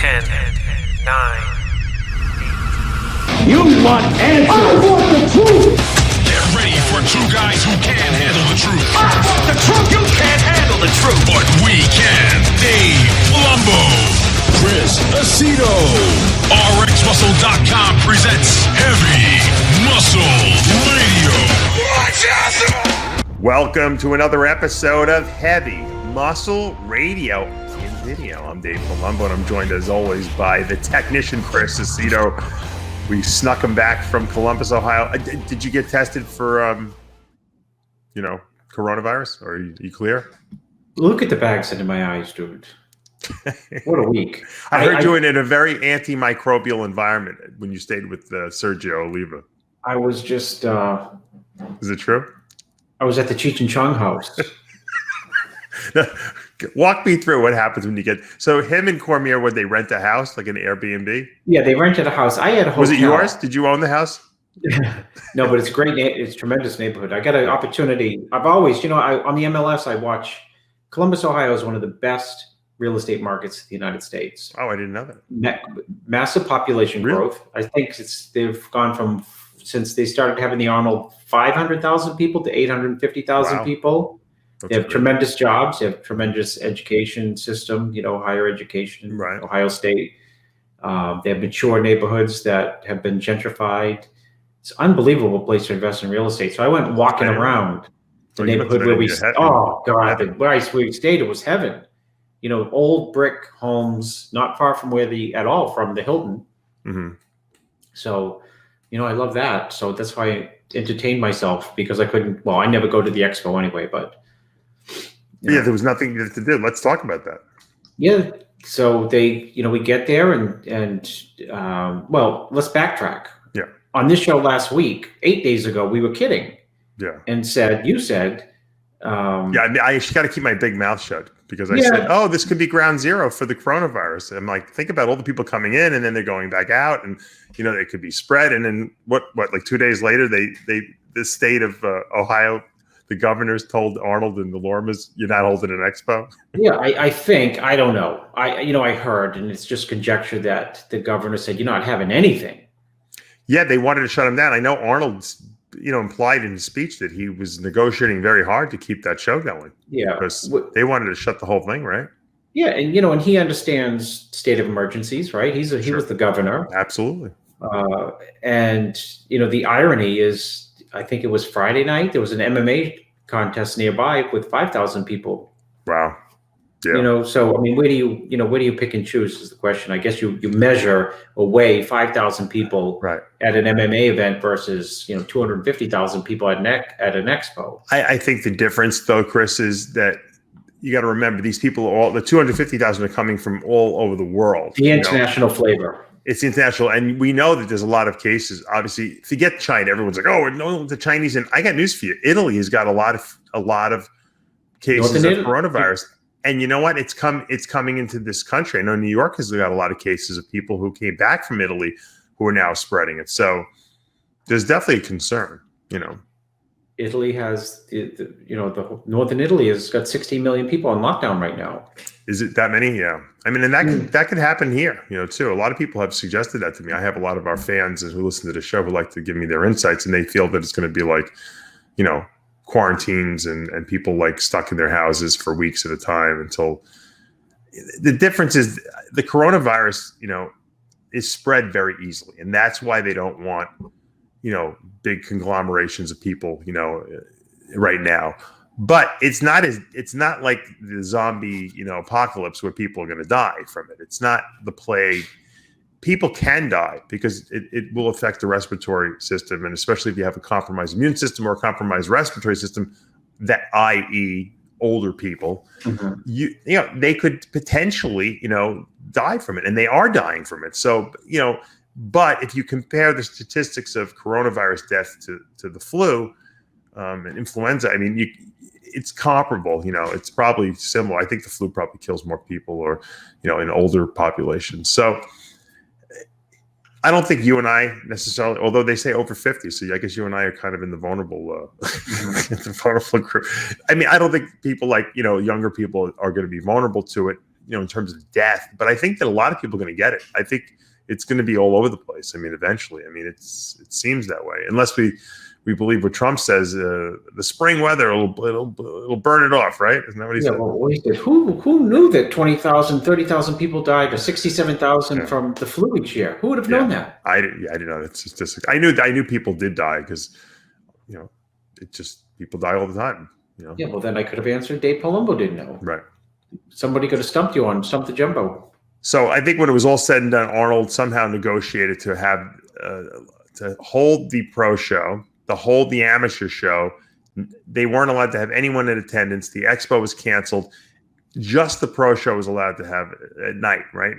10, 9. You want answers? I want the truth! Get ready for two guys who can't handle the truth. I want the truth! You can't handle the truth! But we can. Dave Palumbo, Chris Aceto. RxMuscle.com presents Heavy Muscle Radio. Watch out! Welcome to another episode of Heavy Muscle Radio in video. I'm Dave Palumbo, and I'm joined as always by the technician Chris Aceto. We snuck him back from Columbus, Ohio. Did you get tested for, coronavirus? Or are you clear? Look at the bags under my eyes, dude. What a week. I heard you were in a very antimicrobial environment when you stayed with Sergio Oliva. I was just... Is it true? I was at the Cheech and Chong house. Walk me through what happens when you get... So him and Cormier, would they rent a house, like an Airbnb? Yeah, they rented a house. I had a hotel. Was it yours? Did you own the house? No, but it's a great. It's a tremendous neighborhood. I got an opportunity. I've always, on the MLS, I watch. Columbus, Ohio is one of the best real estate markets in the United States. Oh, I didn't know that. Massive population growth. I think they've gone from, since they started having the Arnold, 500,000 people to 850,000 people. They have tremendous jobs. They have tremendous education system, higher education, right. Ohio State. They have mature neighborhoods that have been gentrified. It's an unbelievable place to invest in real estate. So I went walking around the neighborhood where we stayed. Where we stayed, it was heaven. Old brick homes, not far from from the Hilton. Mm-hmm. So, I love that. So that's why I entertained myself, because I couldn't, I never go to the expo anyway, but. There was nothing to do. Let's talk about that. Yeah. So we get there and let's backtrack. Yeah. On this show last week, 8 days ago, we were kidding. Yeah. And you said. I just got to keep my big mouth shut, because I said, this could be ground zero for the coronavirus. I'm like, think about all the people coming in and then they're going back out, and, it could be spread. And then like 2 days later, the state of Ohio, the governors told Arnold and the Lormas, you're not holding an expo. Yeah, I think, I don't know. I heard, and it's just conjecture, that the governor said, you're not having anything. Yeah, they wanted to shut him down. I know Arnold's, implied in his speech that he was negotiating very hard to keep that show going. Yeah. Because they wanted to shut the whole thing, right? Yeah, and, and he understands state of emergencies, right? He was the governor. Absolutely. And, the irony is, I think it was Friday night, there was an MMA contest nearby with 5,000 people. Wow. Yeah. So where do you pick and choose is the question. I guess you measure or weigh 5,000 people at an MMA event versus 250,000 people at an expo. I think the difference, though, Chris, is that you got to remember, these people the 250,000 are coming from all over the world. The international flavor. It's international, and we know that there's a lot of cases. Obviously, forget China. Everyone's like, no, the Chinese. And I got news for you. Italy has got a lot of cases of coronavirus. And you know what? It's coming into this country. I know New York has got a lot of cases of people who came back from Italy who are now spreading it. So there's definitely a concern. Italy has the northern Italy has got 16 million people on lockdown right now. Is it that many? Yeah. I mean, and that could happen here, too. A lot of people have suggested that to me. I have a lot of our fans who listen to the show who like to give me their insights, and they feel that it's going to be like, quarantines and people like stuck in their houses for weeks at a time until the difference is the coronavirus, is spread very easily. And that's why they don't want, big conglomerations of people, right now. But it's not like the zombie, apocalypse where people are going to die from it. It's not the plague. People can die because it will affect the respiratory system. And especially if you have a compromised immune system or a compromised respiratory system, that i.e. older people, they could potentially, die from it, and they are dying from it. So, but if you compare the statistics of coronavirus death to the flu and influenza, I mean, it's comparable. It's probably similar. I think the flu probably kills more people, or in older populations. So I don't think you and I necessarily, although they say over 50, so I guess you and I are kind of in the vulnerable, the vulnerable group. I mean, I don't think people like, younger people are going to be vulnerable to it. in terms of death, but I think that a lot of people are going to get it. I think it's going to be all over the place. I mean, eventually, it seems that way, unless we believe what Trump says. The spring weather it'll burn it off, right? Isn't that what he said? Well, he said, who knew that 20,000, 30,000 people died, or 67,000 from the flu each year? Who would have known that? I didn't know that statistic. I knew people did die because, it just people die all the time. Yeah, well, then I could have answered. Dave Palumbo didn't know. Right. Somebody could have stumped you on Stump the Jumbo. So I think when it was all said and done, Arnold somehow negotiated to have to hold the pro show, to hold the amateur show. They weren't allowed to have anyone in attendance. The expo was canceled. Just the pro show was allowed to have at night, right?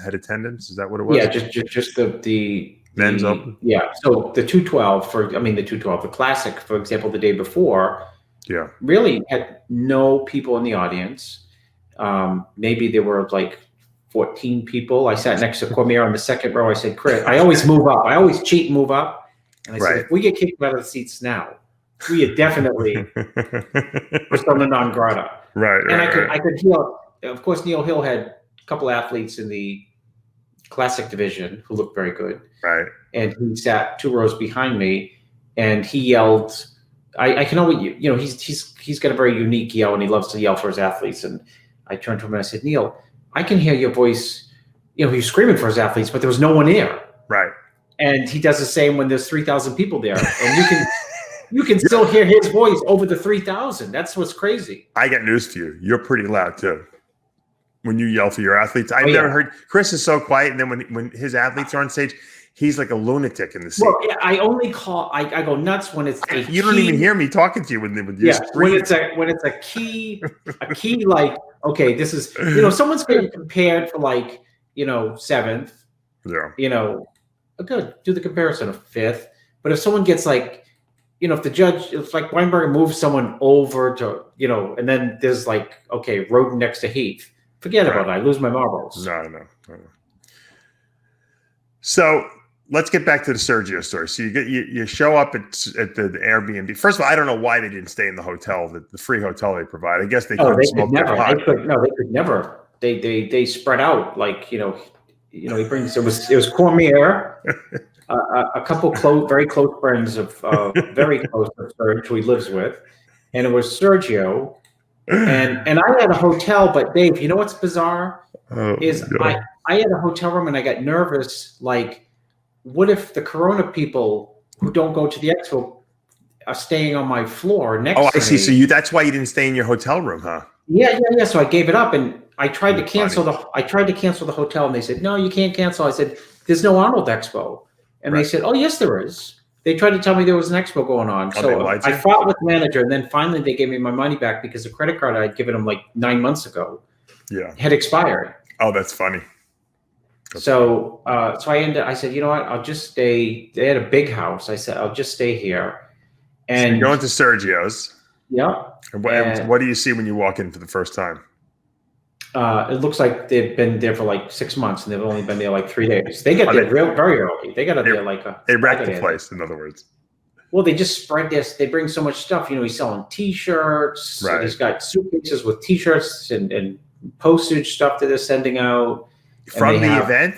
Had attendance. Is that what it was? Yeah, just the men's open. Yeah. So the 212 the classic, for example, the day before. Yeah. Really had no people in the audience. Maybe there were like 14 people. I sat next to Cormier on the second row. I said, Chris, I always move up. I always cheat and move up. And I said, if we get kicked out of the seats now, we are definitely persona non grata. Right. And I could hear, of course, Neil Hill had a couple athletes in the classic division who looked very good. Right. And he sat 2 rows behind me and he yelled, I can always, he's got a very unique yell and he loves to yell for his athletes. And I turned to him and I said, Neil, I can hear your voice. He was screaming for his athletes, but there was no one there. Right. And he does the same when there's 3,000 people there. And you can still hear his voice over the 3,000. That's what's crazy. I got news for you. You're pretty loud too. When you yell for your athletes. I've never heard Chris is so quiet. And then when his athletes are on stage, he's like a lunatic in the seat. Well, yeah, I only I go nuts when it's a you don't even hear me talking to you when you when it's a key like, okay, this is someone's getting compared for like 7th. Yeah. Good, do the comparison of 5th. But if someone gets like, if the judge, if like Weinberger moves someone over to, and then there's like, okay, Roden next to Heath, forget about it. I lose my marbles. No. So let's get back to the Sergio story. So you show up at the Airbnb. First of all, I don't know why they didn't stay in the hotel, the free hotel they provide. I guess they couldn't smoke their pot. They could never. They spread out like he brings it was Cormier, a couple very close friends of very close to Serge, who he lives with, and it was Sergio, and I had a hotel. But Dave, you know what's bizarre I had a hotel room and I got nervous. Like, what if the Corona people who don't go to the expo are staying on my floor next? Oh, I see. So that's why you didn't stay in your hotel room, huh? Yeah. So I gave it up and I tried to cancel the hotel and they said, no, you can't cancel. I said, there's no Arnold Expo. And they said, oh, yes, there is. They tried to tell me there was an expo going on. So I fought with the manager and then finally they gave me my money back because the credit card I'd given them like 9 months ago had expired. Oh, that's funny. So I said, you know what? I'll just stay. They had a big house. I said, I'll just stay here. And so you're going to Sergio's. Yeah. And what do you see when you walk in for the first time? It looks like they've been there for like 6 months and they've only been there like 3 days. They get there very early. They got up there like they wrecked the place, in other words. Well, they just spread this. They bring so much stuff. He's selling T-shirts. Right. He's got suitcases with T-shirts and postage stuff that they're sending out. From the event?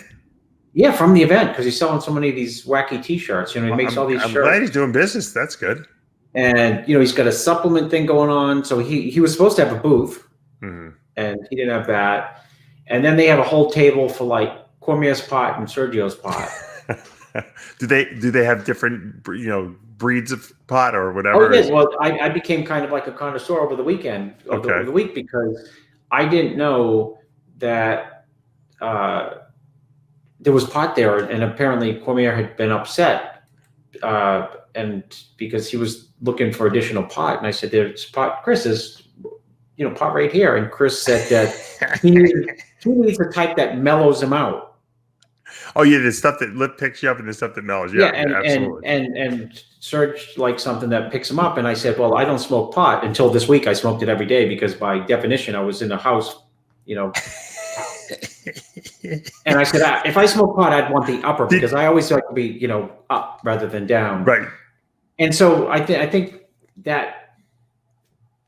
Yeah, from the event, because he's selling so many of these wacky T-shirts. He makes all these shirts. I'm glad he's doing business. That's good. And, he's got a supplement thing going on. So he was supposed to have a booth, and he didn't have that. And then they have a whole table for, like, Cormier's pot and Sergio's pot. Do they have different, breeds of pot or whatever? Oh, yes. Well, I became kind of like a connoisseur over the weekend, over the week, because I didn't know that there was pot there, and apparently Cormier had been upset, and because he was looking for additional pot, and I said, "There's pot, Chris is, pot right here." And Chris said that he needs a type that mellows him out. Oh yeah, the stuff that picks you up and the stuff that mellows. Yeah, absolutely. And Serge likes something that picks him up, and I said, "Well, I don't smoke pot until this week. I smoked it every day because by definition I was in the house, And I said, if I smoke pot, I'd want the upper because I always like to be, up rather than down. Right. And so I think that.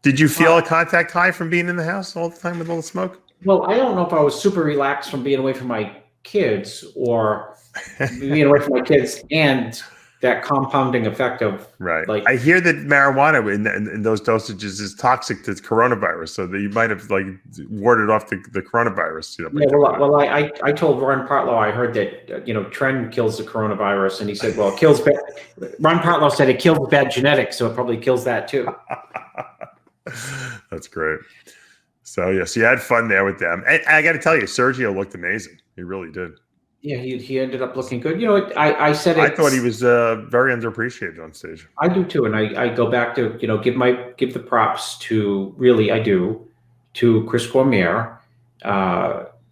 Did you feel a contact high from being in the house all the time with all the smoke? Well, I don't know if I was super relaxed from being away from my kids or being away from my kids and that compounding effect of Right. like I hear that marijuana in those dosages is toxic to coronavirus, so that you might have like warded off the coronavirus. You know, yeah, well, I told Ron Partlow I heard that Tren kills the coronavirus, and he said, well, it kills bad. Ron Partlow said it kills bad genetics, so it probably kills that too. That's great. So yes, you had fun there with them, and I got to tell you, Sergio looked amazing. He really did. Yeah, he ended up looking good. You know, I said I thought he was very underappreciated on stage. I do too, and I go back to give the props to really I do to Chris Cormier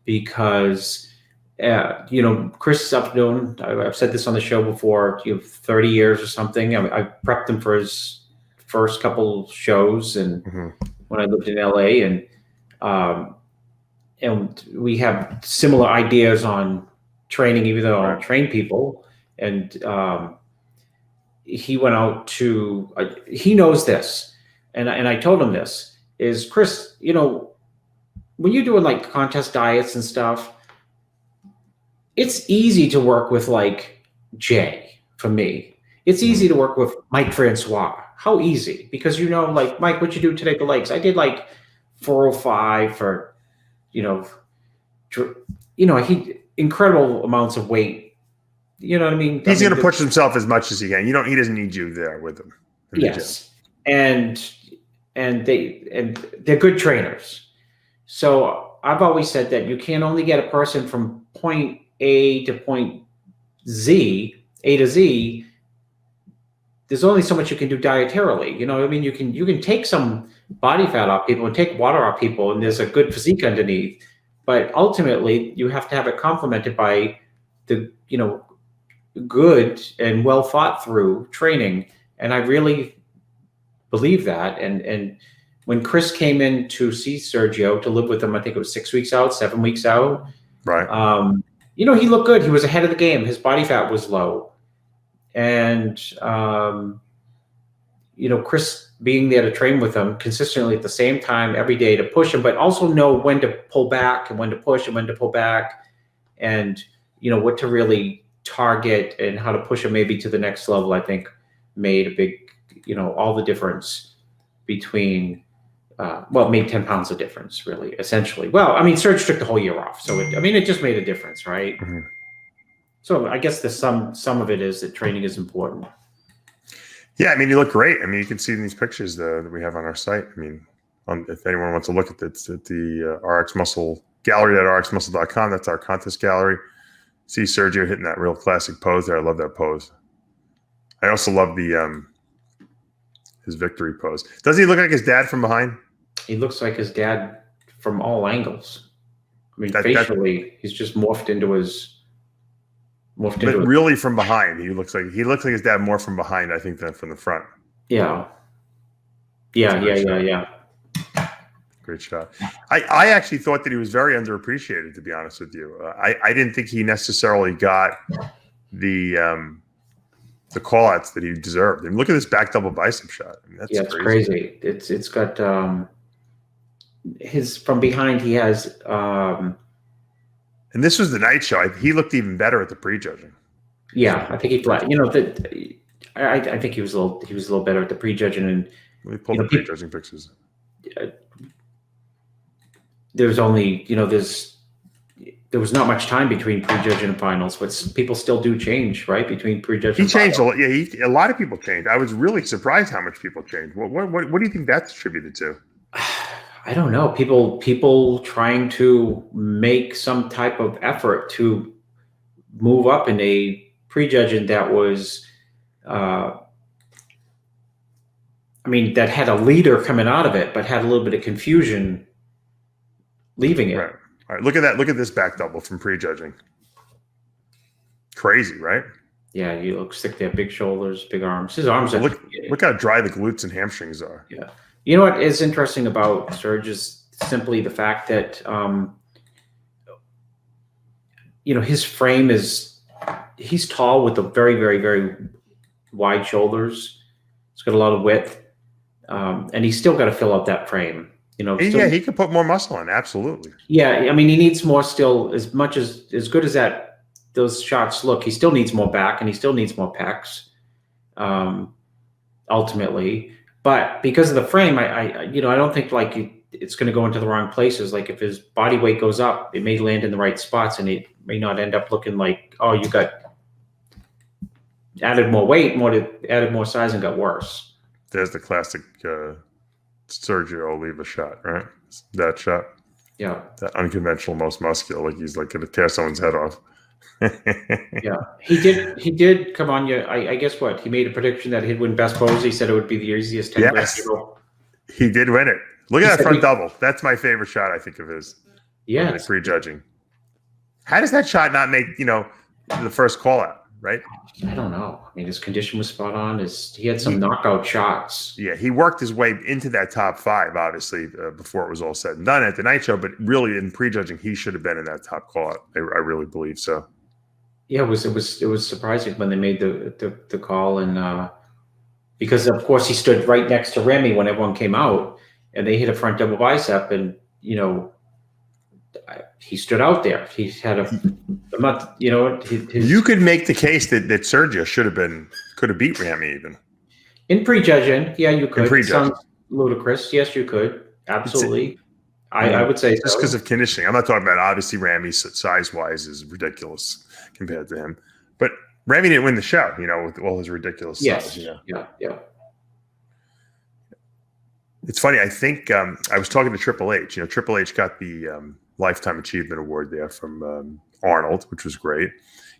because Chris I've known. I've said this on the show before. 30 years or something. I prepped him for his first couple shows, and when I lived in LA, and we have similar ideas on training, even though I don't train people. And he went out to, he knows this. And I told him this is, Chris, when you're doing like contest diets and stuff, it's easy to work with like Jay for me. It's easy to work with Mike Francois. How easy? Because like, Mike, what'd you do today for legs? I did like 405 for, he incredible amounts of weight. You know what I mean? He's going to push himself as much as he can. He doesn't need you there with him. Yes. And they're good trainers. So I've always said that you can only get a person from point A to point Z, A to Z. There's only so much you can do dietarily. You know what I mean? You can take some body fat off people and take water off people, and there's a good physique underneath. But ultimately, you have to have it complemented by the good and well thought through training. And I really believe that. And when Chris came in to see Sergio to live with him, I think it was 6 weeks out, 7 weeks out. Right. He looked good. He was ahead of the game. His body fat was low. And, Chris being there to train with him consistently at the same time every day to push him, but also know when to pull back and when to push and when to pull back and, what to really target and how to push him maybe to the next level, I think made a big, all the difference between, it made 10 pounds of difference, really, essentially. Well, I mean, Serge took the whole year off. So, it just made a difference, right? Mm-hmm. So I guess the some of it is that training is important. Yeah, I mean, you look great. I mean, you can see in these pictures that we have on our site. I mean, if anyone wants to look at it, it's at the RxMuscle gallery at RxMuscle.com. That's our contest gallery. See Sergio hitting that real classic pose there. I love that pose. I also love the his victory pose. Doesn't he look like his dad from behind? He looks like his dad from all angles. I mean, facially, he's just morphed into his. But really, from behind, he looks like his dad more from behind, I think, than from the front. Yeah. Great shot. I actually thought that he was very underappreciated, to be honest with you. I didn't think he necessarily got the call-outs that he deserved. I mean, look at this back double bicep shot. I mean, that's it's crazy. It's got his from behind. He has. And this was the night show. He looked even better at the prejudging. Yeah, I think he flat. I think he was a little better at the prejudging, and we pulled the prejudging pictures. There's only there was not much time between prejudging and finals, but people still do change, right? Between prejudging. He changed a lot. Yeah, a lot of people changed. I was really surprised how much people changed. What do you think that's attributed to? I don't know. People trying to make some type of effort to move up in a prejudging that was, that had a leader coming out of it, but had a little bit of confusion leaving it. Right. All right. Look at that. Look at this back double from prejudging. Crazy, right? Yeah, he looks thick there. Big shoulders, big arms. His arms. Look how dry the glutes and hamstrings are. Yeah. You know what is interesting about Serge is simply the fact that, his frame he's tall with a very, very, very wide shoulders. He's got a lot of width, and he's still got to fill out that frame. Still, he could put more muscle on. Absolutely. Yeah, I mean, he needs more still. As much as good as those shots look, he still needs more back and he still needs more pecs. Ultimately, but because of the frame, I don't think it's going to go into the wrong places. Like if his body weight goes up, it may land in the right spots, and it may not end up looking like, oh, you got added more weight, added more size, and got worse. There's the classic Sergio Oliva shot, right? That shot. Yeah. That unconventional, most muscular, like he's like going to tear someone's head off. Yeah, he did come on you. I guess what he made a prediction that he'd win best pose. He said it would be the easiest 10 grand euro. He did win it. Look at that front double. That's my favorite shot, I think, of his. Yeah, prejudging. How does that shot not make the first call out? Right? I don't know. I mean, his condition was spot on. He had some knockout shots. Yeah, he worked his way into that top 5, obviously, before it was all said and done at the night show. But really, in prejudging, he should have been in that top call out. I really believe so. Yeah, it was surprising when they made the call, and because of course he stood right next to Ramy when everyone came out, and they hit a front double bicep, and he stood out there. He had you could make the case that Sergio could have beat Ramy even in prejudging. Yeah, you could. It sounds ludicrous. Yes, you could. Absolutely. I would say just because of conditioning. I'm not talking about, obviously, Ramy size-wise is ridiculous compared to him. But Ramy didn't win the show, with all his ridiculous size. Yeah. It's funny. I think I was talking to Triple H. Triple H got the Lifetime Achievement Award there from Arnold, which was great.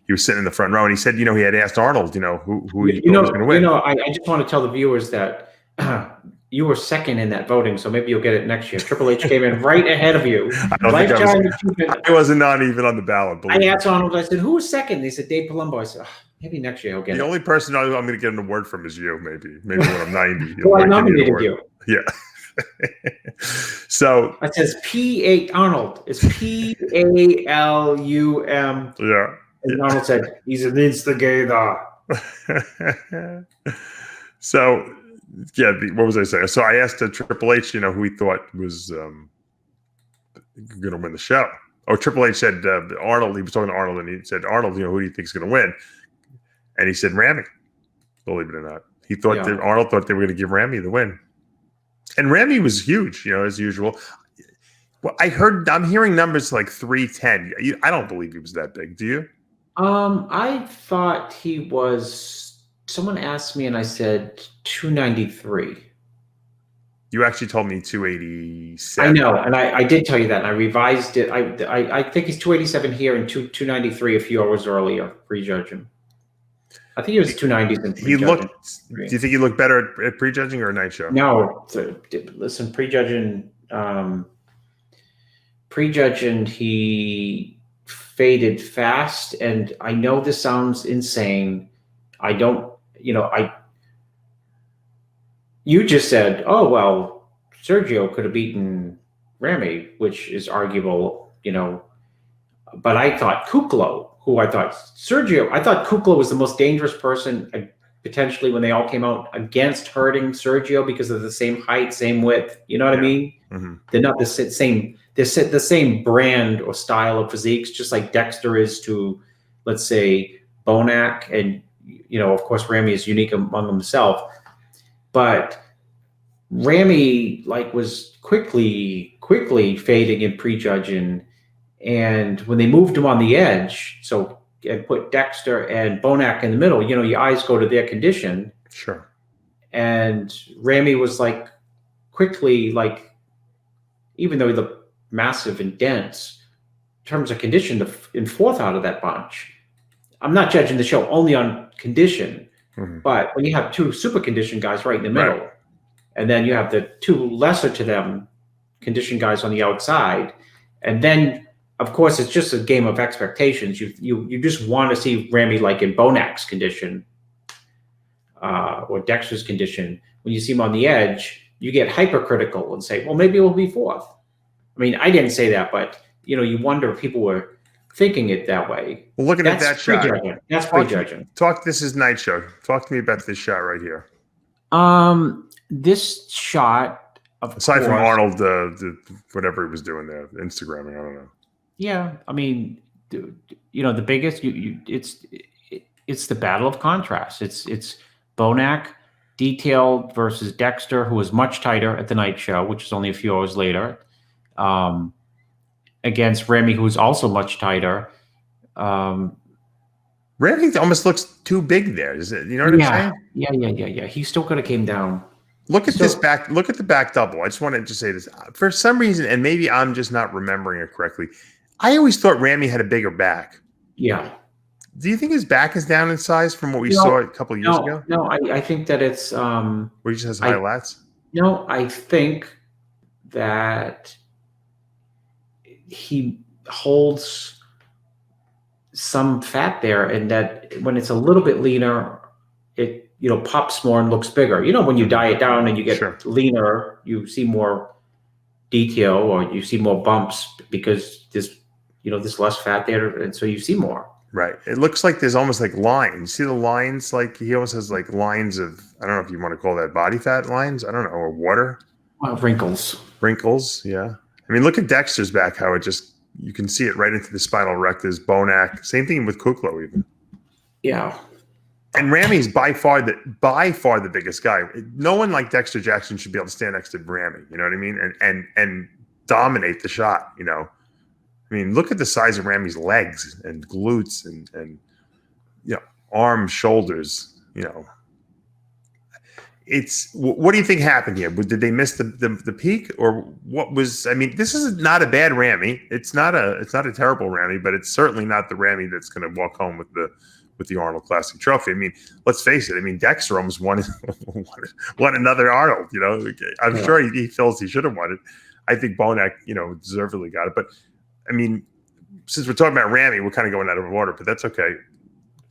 He was sitting in the front row, and he said, he had asked Arnold, who he was going to win. I just want to tell the viewers that you were second in that voting, so maybe you'll get it next year. Triple H came in right ahead of you. I wasn't not even on the ballot. I asked Arnold, I said, who was second? They said, Dave Palumbo. I said, maybe next year he'll get it. The only person I'm going to get an award from is you, maybe when I'm 90. Well, I nominated you. Yeah. So it says P8 Arnold. It's PALUM. Yeah. And Arnold said, he's an instigator. So, yeah, what was I saying? So I asked Triple H, who he thought was going to win the show. Oh, Triple H said Arnold. He was talking to Arnold, and he said, Arnold, who do you think is going to win? And he said Ramy. Believe it or not, he thought Arnold thought they were going to give Ramy the win. And Ramy was huge, as usual. Well, I'm hearing numbers like 310. I don't believe he was that big. Do you? I thought he was. Someone asked me, and I said 293. You actually told me 287. I know, and I did tell you that, and I revised it. I think he's 287 here and 293 a few hours earlier, prejudging. I think he was 290s in prejudging. Do you think he looked better at prejudging or a night show? No. Listen, prejudging, he faded fast, and I know this sounds insane. I don't, you just said, oh, well, Sergio could have beaten Ramy, which is arguable, but I thought Kukla, I thought Kukla was the most dangerous person potentially when they all came out against hurting Sergio because of the same height, same width. You know what I mean? Mm-hmm. They're not the same. They're the same brand or style of physiques, just like Dexter is to, let's say, Bonac, and of course, Ramy is unique among himself. But Ramy was quickly fading in prejudging. And when they moved him on the edge, and put Dexter and Bonac in the middle, your eyes go to their condition. Sure. And Ramy was quickly, even though he looked massive and dense, in terms of condition, in fourth out of that bunch. I'm not judging the show only on condition, but when you have two super conditioned guys right in the middle, and then you have the two lesser to them conditioned guys on the outside, and then, of course, it's just a game of expectations. You just want to see Ramy in Bonac's condition or Dexter's condition. When you see him on the edge, you get hypercritical and say, well, maybe it will be fourth. I mean, I didn't say that, but, you wonder if people were thinking it that way. Well, looking at that shot. That's prejudging. This is night show. Talk to me about this shot right here. This shot, Aside from course. Arnold, whatever he was doing there, Instagramming, I don't know. Yeah, I mean, the biggest it's the battle of contrast. It's Bonac, detailed versus Dexter, who was much tighter at the night show, which is only a few hours later, against Ramy, who's also much tighter. Ramy almost looks too big there. Is it? You know what I'm saying? Yeah. He still could have came down. Look at this back. Look at the back double. I just want to say this. For some reason, and maybe I'm just not remembering it correctly, I always thought Ramy had a bigger back. Yeah. Do you think his back is down in size from what we saw a couple of years ago? No, I think that it's where he just has high lats? No, I think that he holds some fat there, and that when it's a little bit leaner, it pops more and looks bigger. When you diet down and you get leaner, you see more detail or you see more bumps because there's less fat there, and so you see more. Right. It looks like there's almost like lines. See the lines? Like he almost has like lines of, I don't know if you want to call that body fat lines. I don't know, or water. Wrinkles. Wrinkles, yeah. I mean, look at Dexter's back, how it just, you can see it right into the spinal rectus, Bonac. Same thing with Kukla even. Yeah. And Ramy's by far the biggest guy. No one like Dexter Jackson should be able to stand next to Ramy. You know what I mean? And dominate the shot. I mean, look at the size of Ramy's legs and glutes and arms, shoulders. It's, what do you think happened here? Did they miss the peak, or what was? I mean, this is not a bad Ramy. It's not a terrible Ramy, but it's certainly not the Ramy that's going to walk home with the Arnold Classic trophy. I mean, let's face it. I mean, Dexter almost won another Arnold. I'm sure he feels he should have won it. I think Bonac, deservedly got it. But I mean, since we're talking about Ramy, we're kind of going out of order, but that's okay.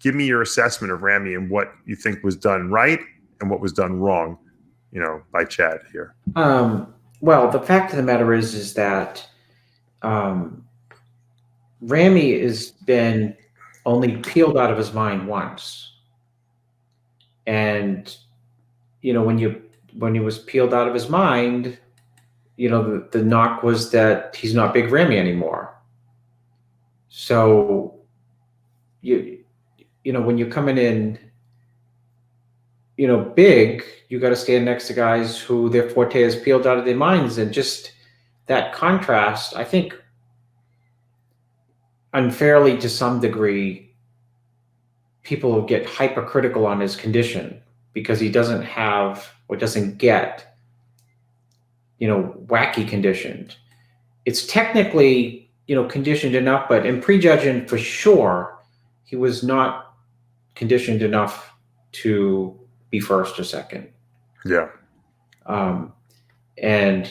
Give me your assessment of Ramy and what you think was done right and what was done wrong, by Chad here. Well, the fact of the matter is that Ramy has been only peeled out of his mind once. And, when he was peeled out of his mind, the knock was that he's not Big Ramy anymore. So, when you're coming in, big, you got to stand next to guys who their forte is peeled out of their minds. And just that contrast, I think, unfairly to some degree, people get hypercritical on his condition because he doesn't have or doesn't get, wacky conditioned. It's technically, conditioned enough, but in prejudging for sure, he was not conditioned enough to be first or second. Yeah. And,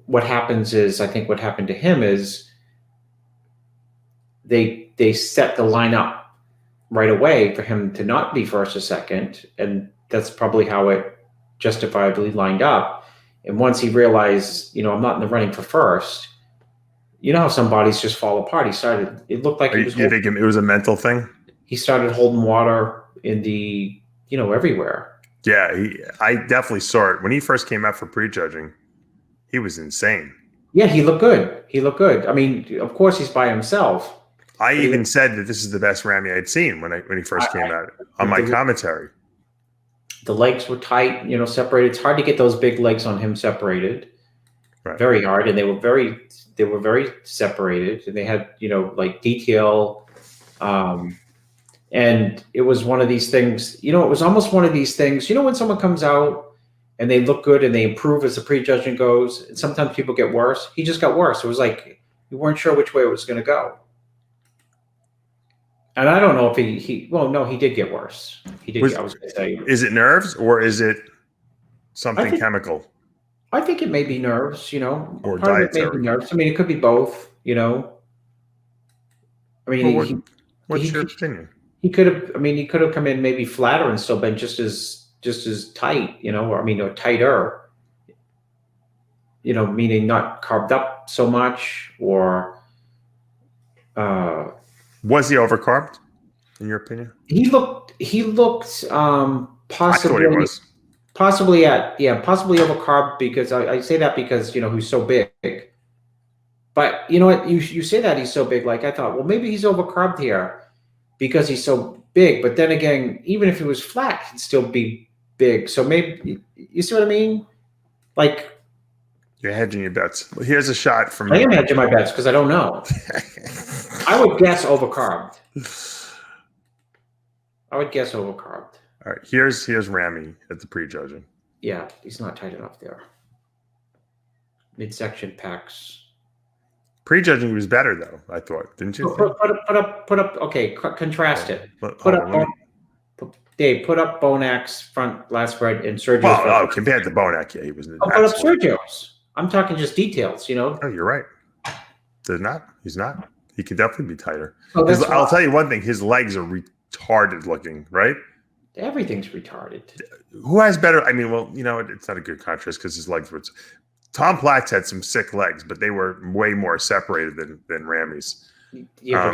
what happens is, I think what happened to him is they set the line up right away for him to not be first or second. And that's probably how it justifiably lined up. And once he realized, I'm not in the running for first, how some bodies just fall apart. It looked like you think it was a mental thing? He started holding water in the, everywhere. Yeah, I definitely saw it. When he first came out for prejudging, he was insane. Yeah, he looked good. I mean, of course he's by himself. I even said that this is the best Ramy I'd seen when he first came out on my commentary. The legs were tight, separated. It's hard to get those big legs on him separated. Right. Very hard, and they were very separated, and they had like detail. And it was one of these things. It was almost one of these things. When someone comes out and they look good and they improve as the prejudging goes, and sometimes people get worse. He just got worse. It was like you weren't sure which way it was going to go. And I don't know if he did get worse. He did. I was going to say, is it nerves or is it something chemical? I think it may be nerves, or part of it may dietary. be nerves. I mean, it could be both, I mean, what's your opinion? He could have come in maybe flatter and still been just as tight, or tighter, meaning not carved up so much, or was he overcarved, in your opinion? He looked possibly. I thought he was. Possibly overcarb, because I say that because he's so big. But you know what? You say that he's so big. Like, I thought, well, maybe he's overcarbed here because he's so big. But then again, even if he was flat, he'd still be big. So maybe, you see what I mean? Like, you're hedging your bets. Well, here's a shot from. I am hedging my bets because I don't know. I would guess overcarbed. All right, here's Ramy at the prejudging. Yeah, he's not tight enough there. Midsection pecs. Prejudging was better though, I thought, didn't you? Put up. Okay, contrast it. Dave, put up Bonac's front last spread and Sergio's. Well, compared to Bonac, yeah, he was. Put up Sergio's. I'm talking just details, Oh, you're right. He's not. He could definitely be tighter. Oh, I'll tell you one thing. His legs are retarded looking, right? Everything's retarded. Who has better? I mean, well, it's not a good contrast because his legs were. Tom Platt's had some sick legs, but they were way more separated than Ramy's. Yeah,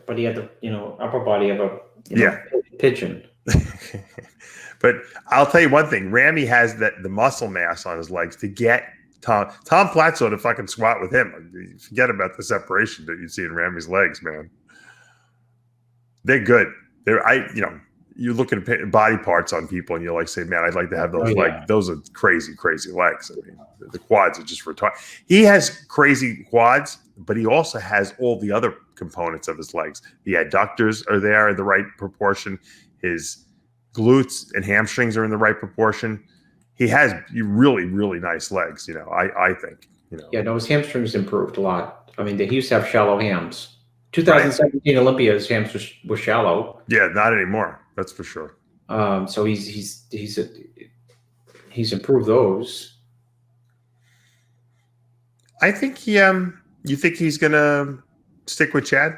but he had the upper body of a pigeon. But I'll tell you one thing: Ramy has the muscle mass on his legs to get Tom. Tom Platt sort of fucking squat with him. Forget about the separation that you see in Ramy's legs, man. They're good. You look at body parts on people and you're like, say, man, I'd like to have those legs. Those are crazy, crazy legs. I mean, the quads are just retarded. He has crazy quads, but he also has all the other components of his legs. The adductors are there in the right proportion. His glutes and hamstrings are in the right proportion. He has really, really nice legs, I think. Yeah, no, his hamstrings improved a lot. I mean, he used to have shallow hams. 2017 Olympia's hams were shallow. Yeah, not anymore. That's for sure. So he's improved those. I think you think he's gonna stick with Chad,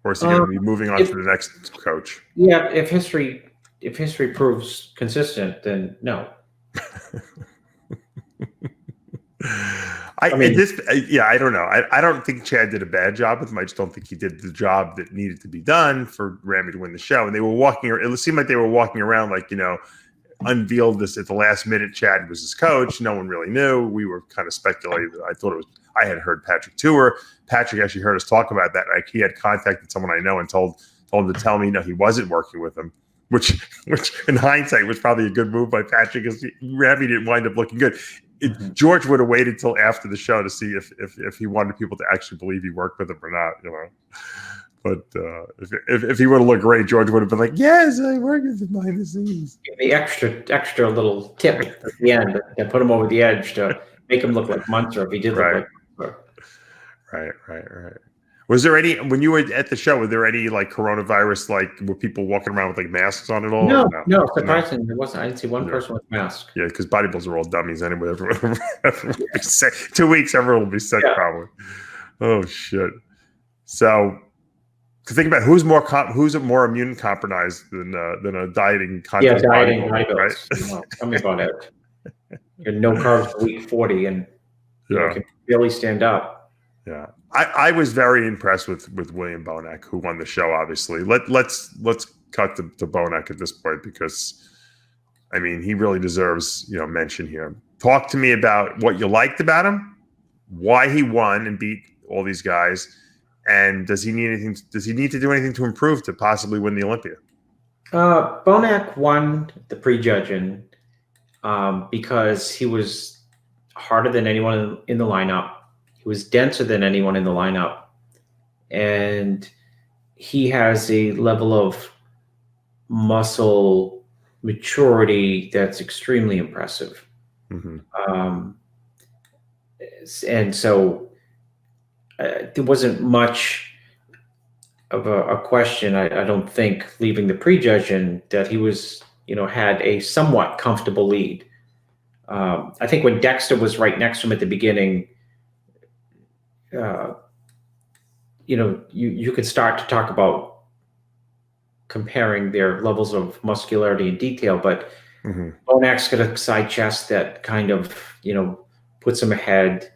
or is he gonna be moving on to the next coach? Yeah, if history proves consistent, then no. I don't know. I don't think Chad did a bad job with him. I just don't think he did the job that needed to be done for Ramy to win the show. And they were walking. It seemed like they were walking around like unveiled this at the last minute. Chad was his coach. No one really knew. We were kind of speculating. I had heard Patrick Tour. Patrick actually heard us talk about that. Like, he had contacted someone I know and told him to tell me no, he wasn't working with him. Which in hindsight was probably a good move by Patrick, because Ramy didn't wind up looking good. George would have waited till after the show to see if he wanted people to actually believe he worked with him or not, But if he would have looked great, George would have been like, "Yes, I work with him behind the scenes." The extra little tip at the end that put him over the edge to make him look like Munster if he did look like Munster. Right. Was there any, when you were at the show, were there any like coronavirus, were people walking around with like masks on at all? No, surprisingly, there wasn't. I didn't see one person with a mask. Yeah, because bodybuilders are all dummies anyway. Everyone will be sick. 2 weeks, everyone will be sick probably. Oh shit. So to think about who's more immune compromised than a dieting contest. Yeah, dieting bodybuilder, right? Tell me about it. You're no carbs for week 40 and you can barely stand up. Yeah. I was very impressed with William Bonac, who won the show, obviously. Let's cut to Bonac at this point, because I mean, he really deserves, mention here. Talk to me about what you liked about him, why he won and beat all these guys, and does he need to do anything to improve to possibly win the Olympia? Bonac won the prejudging because he was harder than anyone in the lineup. He was denser than anyone in the lineup, and he has a level of muscle maturity that's extremely impressive. Mm-hmm. And so there wasn't much of a question, I don't think, leaving the prejudging, that he was, had a somewhat comfortable lead. I think when Dexter was right next to him at the beginning, you could start to talk about comparing their levels of muscularity and detail, but Bonac's got a side chest that kind of, puts him ahead.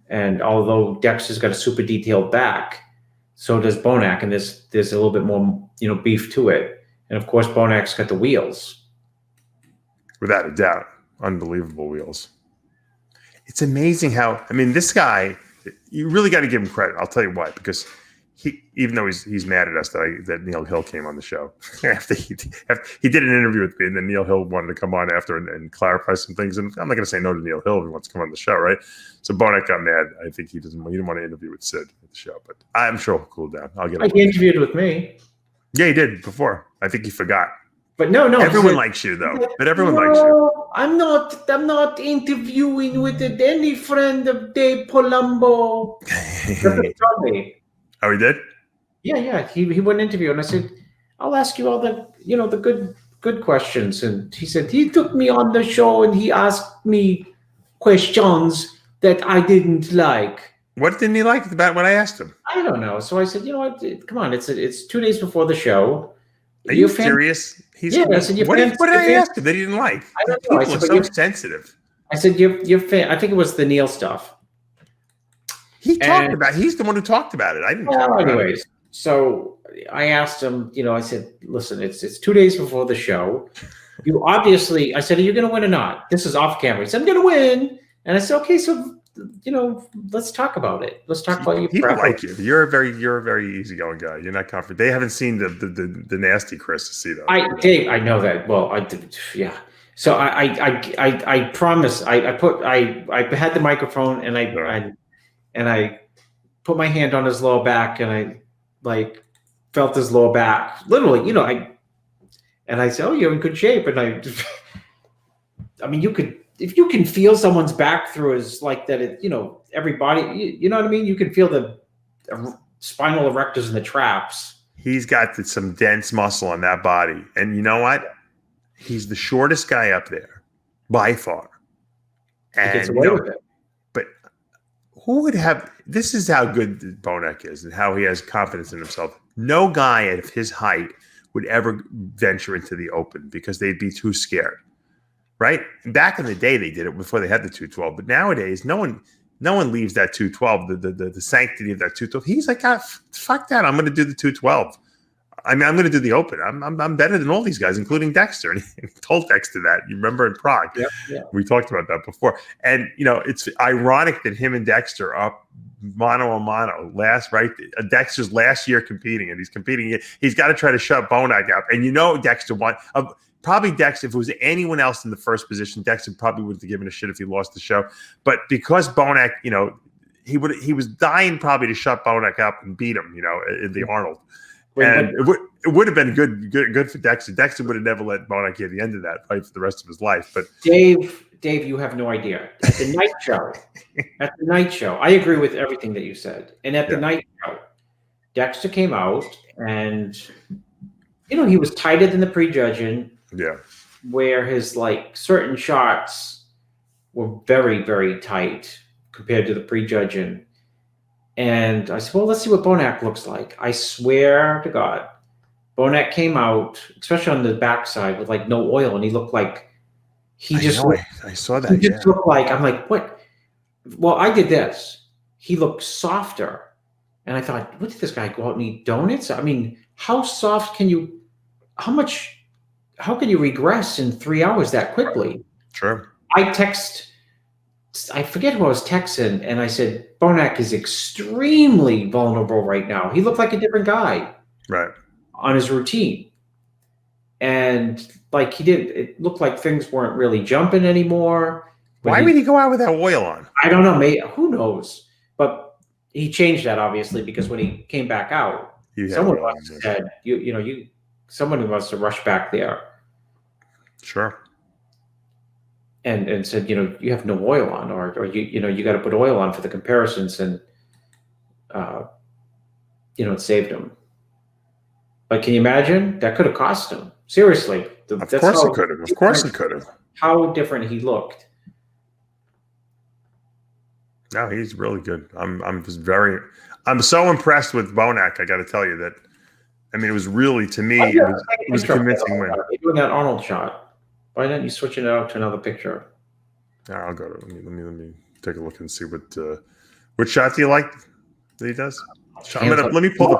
And although Dexter's got a super detailed back, so does Bonac, and there's a little bit more, beef to it. And of course, Bonac's got the wheels. Without a doubt. Unbelievable wheels. It's amazing how, I mean, this guy, you really got to give him credit. I'll tell you why, because even though he's mad at us that Neil Hill came on the show after he did an interview with me, and then Neil Hill wanted to come on after and clarify some things. And I'm not going to say no to Neil Hill if he wants to come on the show, right? So Bonac got mad. I think he didn't want to interview with Sid at the show, but I'm sure he'll cool down. I'll get him. He interviewed with me. Yeah, he did before. I think he forgot. But no. Everyone likes you though. But everyone likes you. I'm not interviewing with any friend of Dave Palumbo. That's what he told me. Oh, he did? Yeah. He wouldn't interview, and I said, I'll ask you all the good questions. And he said he took me on the show and he asked me questions that I didn't like. What didn't he like about what I asked him? I don't know. So I said, you know what? Come on, it's 2 days before the show. Are you serious? I said, what did I ask him that he didn't like? I don't know. People are so sensitive. I said, you're fan. I think it was the Neil stuff. He's the one who talked about it. I didn't talk about anyways, it. So I asked him, I said, listen, it's 2 days before the show. You obviously, I said, are you going to win or not? This is off camera. He said, I'm going to win. And I said, okay, so, let's talk about it. Let's talk about you. People like you. You're a very easygoing guy. You're not confident. They haven't seen the nasty Chris Aceto. Dave, I know that. Well, I did. Yeah. So I promise. I had the microphone and I put my hand on his lower back and I felt his lower back. Literally, and I said, oh, you're in good shape. And I mean, if you can feel someone's back through his everybody, you know what I mean? You can feel the spinal erectors and the traps. He's got some dense muscle on that body. And you know what? He's the shortest guy up there by far. And he gets away with it. But who would have, this is how good Bonac is and how he has confidence in himself. No guy at his height would ever venture into the open because they'd be too scared. Right? Back in the day, they did it before they had the 212. But nowadays, no one leaves that 212, the sanctity of that 212. He's like, fuck that. I'm going to do the 212. I mean, I'm going to do the open. I'm better than all these guys, including Dexter. And he told Dexter that. You remember in Prague? Yeah. We talked about that before. And, it's ironic that him and Dexter are mano a mano Dexter's last year competing, and he's competing. He's got to try to shut Bonac up. And Dexter won. Probably Dexter, if it was anyone else in the first position, Dexter probably wouldn't have given a shit if he lost the show. But because Bonac, he was dying probably to shut Bonac up and beat him, in the Arnold. And it would have been good for Dexter. Dexter would have never let Bonac hear the end of that fight for the rest of his life. But Dave, you have no idea. At the night show, I agree with everything that you said. And at the night show, Dexter came out and he was tighter than the prejudging. Yeah. Where his certain shots were very, very tight compared to the prejudging. And I said, well, let's see what Bonac looks like. I swear to God, Bonac came out, especially on the backside, with no oil, and he looked like I saw that. He just looked like, I'm like, what? Well, I did this. He looked softer. And I thought, what did this guy go out and eat donuts? I mean, how soft can you, how can you regress in 3 hours that quickly? Sure. I forget who I was texting, and I said, Bonac is extremely vulnerable right now. He looked like a different guy. Right. On his routine. And it looked like things weren't really jumping anymore. Why would he go out with that oil on? I don't know. Maybe, who knows? But he changed that, obviously, because when he came back out, someone must have said, someone must have rushed back there. Sure. And said, you have no oil on, or you got to put oil on for the comparisons, and it saved him. But can you imagine? That could have cost him. Seriously. Of course it could have. Of course it could have. How different he looked. No, he's really good. I'm so impressed with Bonac. I got to tell you that. I mean, it was really, to me, it was a convincing win. You're doing that Arnold shot. Why don't you switch it out to another picture? I'll go to let me take a look and see what shot do you like that he does? So let me pull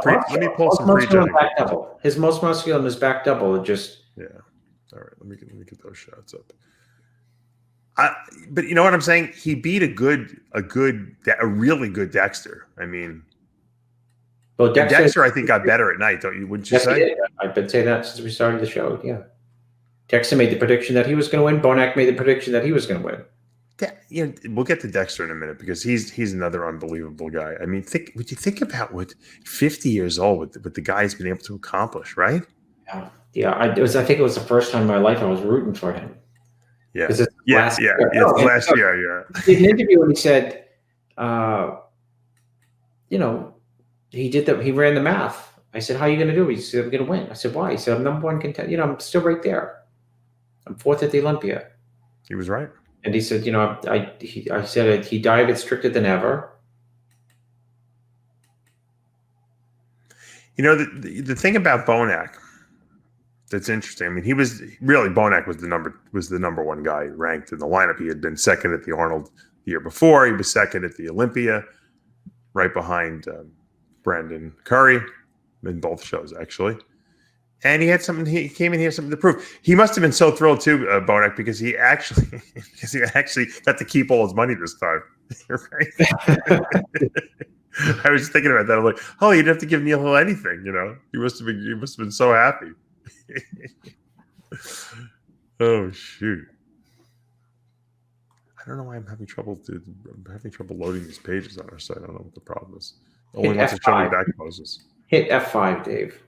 some prejudging. Back double. His most muscular in his back double. It just All right. Let me get those shots up. But you know what I'm saying? He beat a really good Dexter. I mean, well, Dexter I think got better at night, don't you? Wouldn't you say? I've been saying that since we started the show. Yeah. Dexter made the prediction that he was going to win. Bonac made the prediction that he was going to win. We'll get to Dexter in a minute because he's another unbelievable guy. I mean, would you think about what 50 years old what the guy's been able to accomplish, right? Yeah. I think it was the first time in my life I was rooting for him. Yeah. It's last year. Yeah. He did an interview and he said, he ran the math. I said, how are you going to do it? He said, I'm going to win. I said, why? He said, I'm number one contender. I'm still right there. I'm fourth at the Olympia. He was right. And he said, I said he dieted stricter than ever. The thing about Bonac that's interesting. I mean, Bonac was the number one guy ranked in the lineup. He had been second at the Arnold the year before. He was second at the Olympia, right behind Brandon Curry in both shows, actually. And he had something. He came in here something to prove. He must have been so thrilled too, Bonac, because he actually got to keep all his money this time. Right? I was thinking about that. I'm like, oh, you didn't have to give Neil Hill anything. He must have been so happy. Oh shoot! I don't know why I'm having trouble loading these pages on our site. I don't know what the problem is. Only wants to show me back poses. Hit F5, Dave.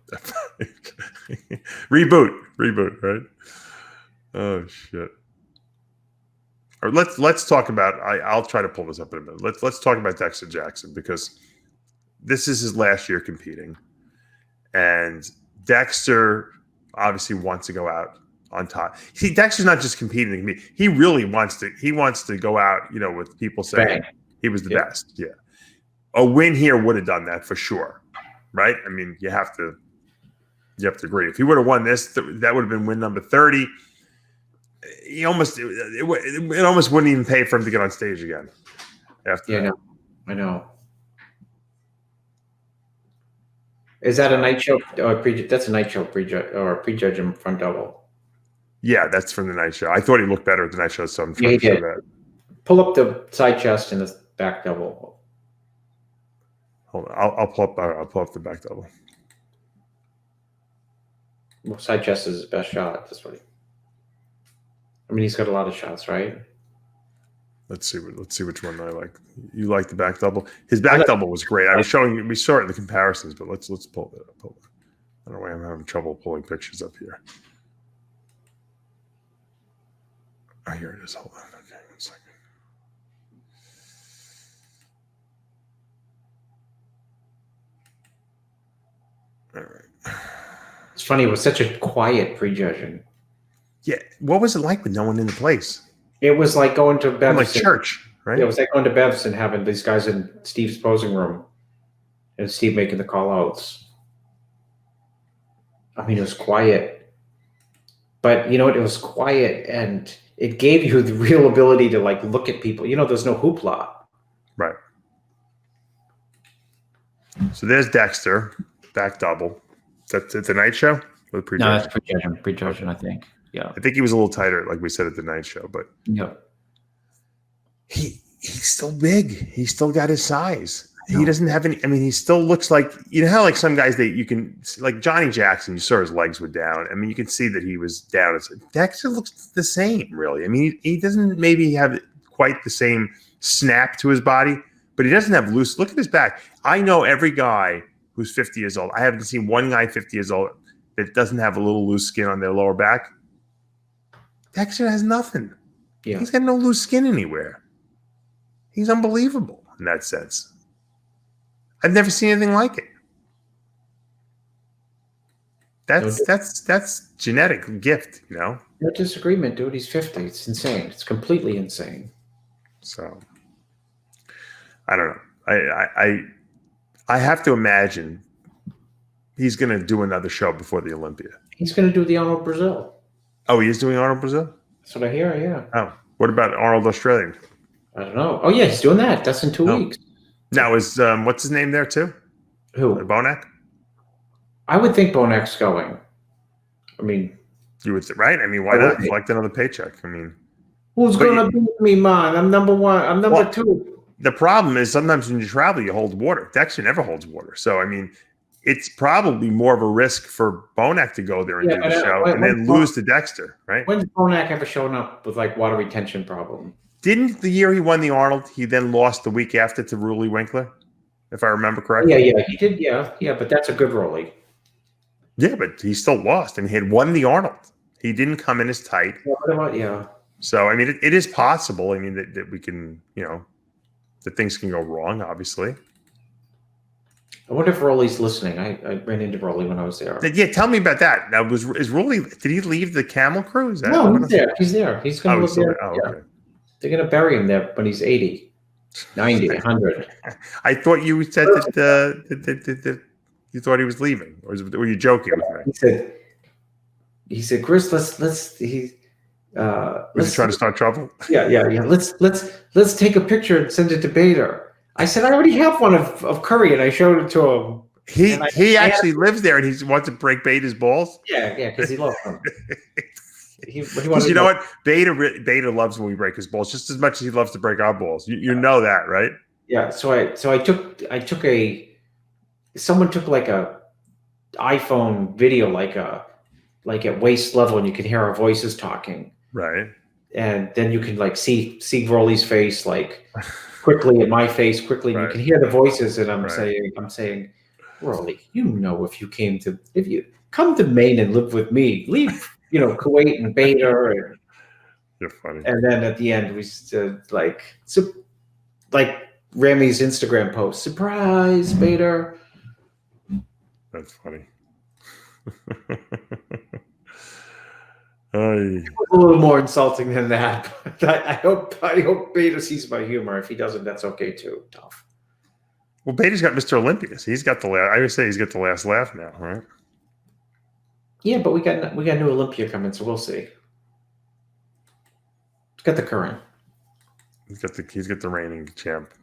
Reboot, right? Oh shit! All right, let's talk about. I'll try to pull this up in a minute. Let's talk about Dexter Jackson because this is his last year competing, and Dexter obviously wants to go out on top. See, Dexter's not just competing to compete. He really wants to. He wants to go out, with people saying he was the best. Yeah, a win here would have done that for sure. Right? I mean, you have to agree. If he would have won this, that would have been win number 30. It almost wouldn't even pay for him to get on stage again. I know. Is that a night show? That's a night show prejudge him front double. Yeah, that's from the night show. I thought he looked better at the night show, so I'm trying to show that. Pull up the side chest and the back double. Hold on, I'll pull up the back double. Well, side chest is his best shot. That's what he's got a lot of shots, right? Let's see which one I like. You like the back double? His back double was great. We saw it in the comparisons, but let's pull that up. I don't know why I'm having trouble pulling pictures up here. Oh, here it is. Hold on. Okay, 1 second. All right. It's funny. It was such a quiet prejudging. Yeah. What was it like with no one in the place? It was like going to Bev's. Like church, right? Yeah, it was like going to Bev's and having these guys in Steve's posing room and Steve making the call outs. I mean, it was quiet. But you know what? It was quiet and it gave you the real ability to look at people. There's no hoopla. Right. So there's Dexter. Back double. That's the night show? Or the no, that's prejudging, I think. Yeah. I think he was a little tighter, like we said at the night show, but he's still big. He's still got his size. He doesn't have any. I mean, he still looks like how some guys you can like Johnny Jackson. You saw his legs were down. I mean, you can see that he was down. Dexter looks the same, really. I mean, he doesn't maybe have quite the same snap to his body, but he doesn't have loose. Look at his back. I know every guy who's 50 years old. I haven't seen one guy 50 years old that doesn't have a little loose skin on their lower back. Dexter has nothing. Yeah. He's got no loose skin anywhere. He's unbelievable in that sense. I've never seen anything like it. That's genetic gift, No disagreement, dude. He's 50. It's insane. It's completely insane. So I don't know. I have to imagine he's going to do another show before the Olympia. He's going to do the Arnold Brazil. Oh, he is doing Arnold Brazil? That's what I hear, yeah. Oh, what about Arnold Australian? I don't know. Oh, yeah, he's doing that. That's in 2 weeks. Now, is what's his name there, too? Who? Bonac? I would think Bonac's going. I mean, You would, right? I mean, why not collect another paycheck? I mean, who's going to beat me, man? I'm number one. I'm number two. The problem is sometimes when you travel, you hold water. Dexter never holds water. So, I mean, it's probably more of a risk for Bonac to go there and do the show and then lose to Dexter, right? When's Bonac ever shown up with like water retention problem? Didn't the year he won the Arnold, he then lost the week after to Ruley Winkler, if I remember correctly? Yeah, he did. Yeah, but that's a good Rolly. Yeah, but he still lost, and he had won the Arnold. He didn't come in as tight. Yeah. So, I mean, it is possible. I mean, that we can, that things can go wrong, obviously. I wonder if Rolly's listening. I ran into Rolly when I was there. Yeah, tell me about that. Now, is Rolly? Did he leave the Camel Crew? Is that no, he's there. He's there. He's going to live there. Oh, okay. They're going to bury him there when he's 80, 90, 100. I thought you said that you thought he was leaving, or were you joking with me? He said, Chris, let's was he trying to start trouble? Yeah. Let's take a picture and send it to Bader. I said, I already have one of Curry, and I showed it to him. He actually lives there, and he wants to break Bader's balls. Yeah, because he loves him. Because you know what? Bader loves when we break his balls just as much as he loves to break our balls. You know that, right? Yeah. So I took someone took like a iPhone video, like at waist level, and you can hear our voices talking. Right. And then you can like see Rolly's face like quickly and my face quickly. And you can hear the voices, and I'm saying, Rolly, if you come to Maine and live with me, leave, Kuwait and Bader. And, you're funny. And then at the end, we said like Ramy's Instagram post, surprise, Bader. That's funny. It was a little more insulting than that. But I hope Bader sees my humor. If he doesn't, that's okay too. Tough. Well, Bader's got Mr. Olympius. He's got the last. I would say he's got the last laugh now, right? Yeah, but we got new Olympia coming, so we'll see. He's got the current. He's got the reigning champ.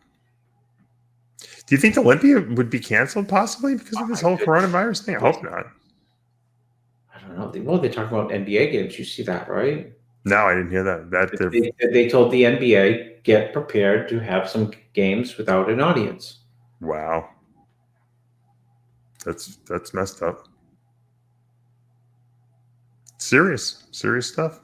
Do you think Olympia would be canceled possibly because of this whole coronavirus thing? I hope not. I don't know. Well, they're talking about NBA games. You see that, right? No, I didn't hear that. They told the NBA, get prepared to have some games without an audience. Wow. That's messed up. Serious stuff.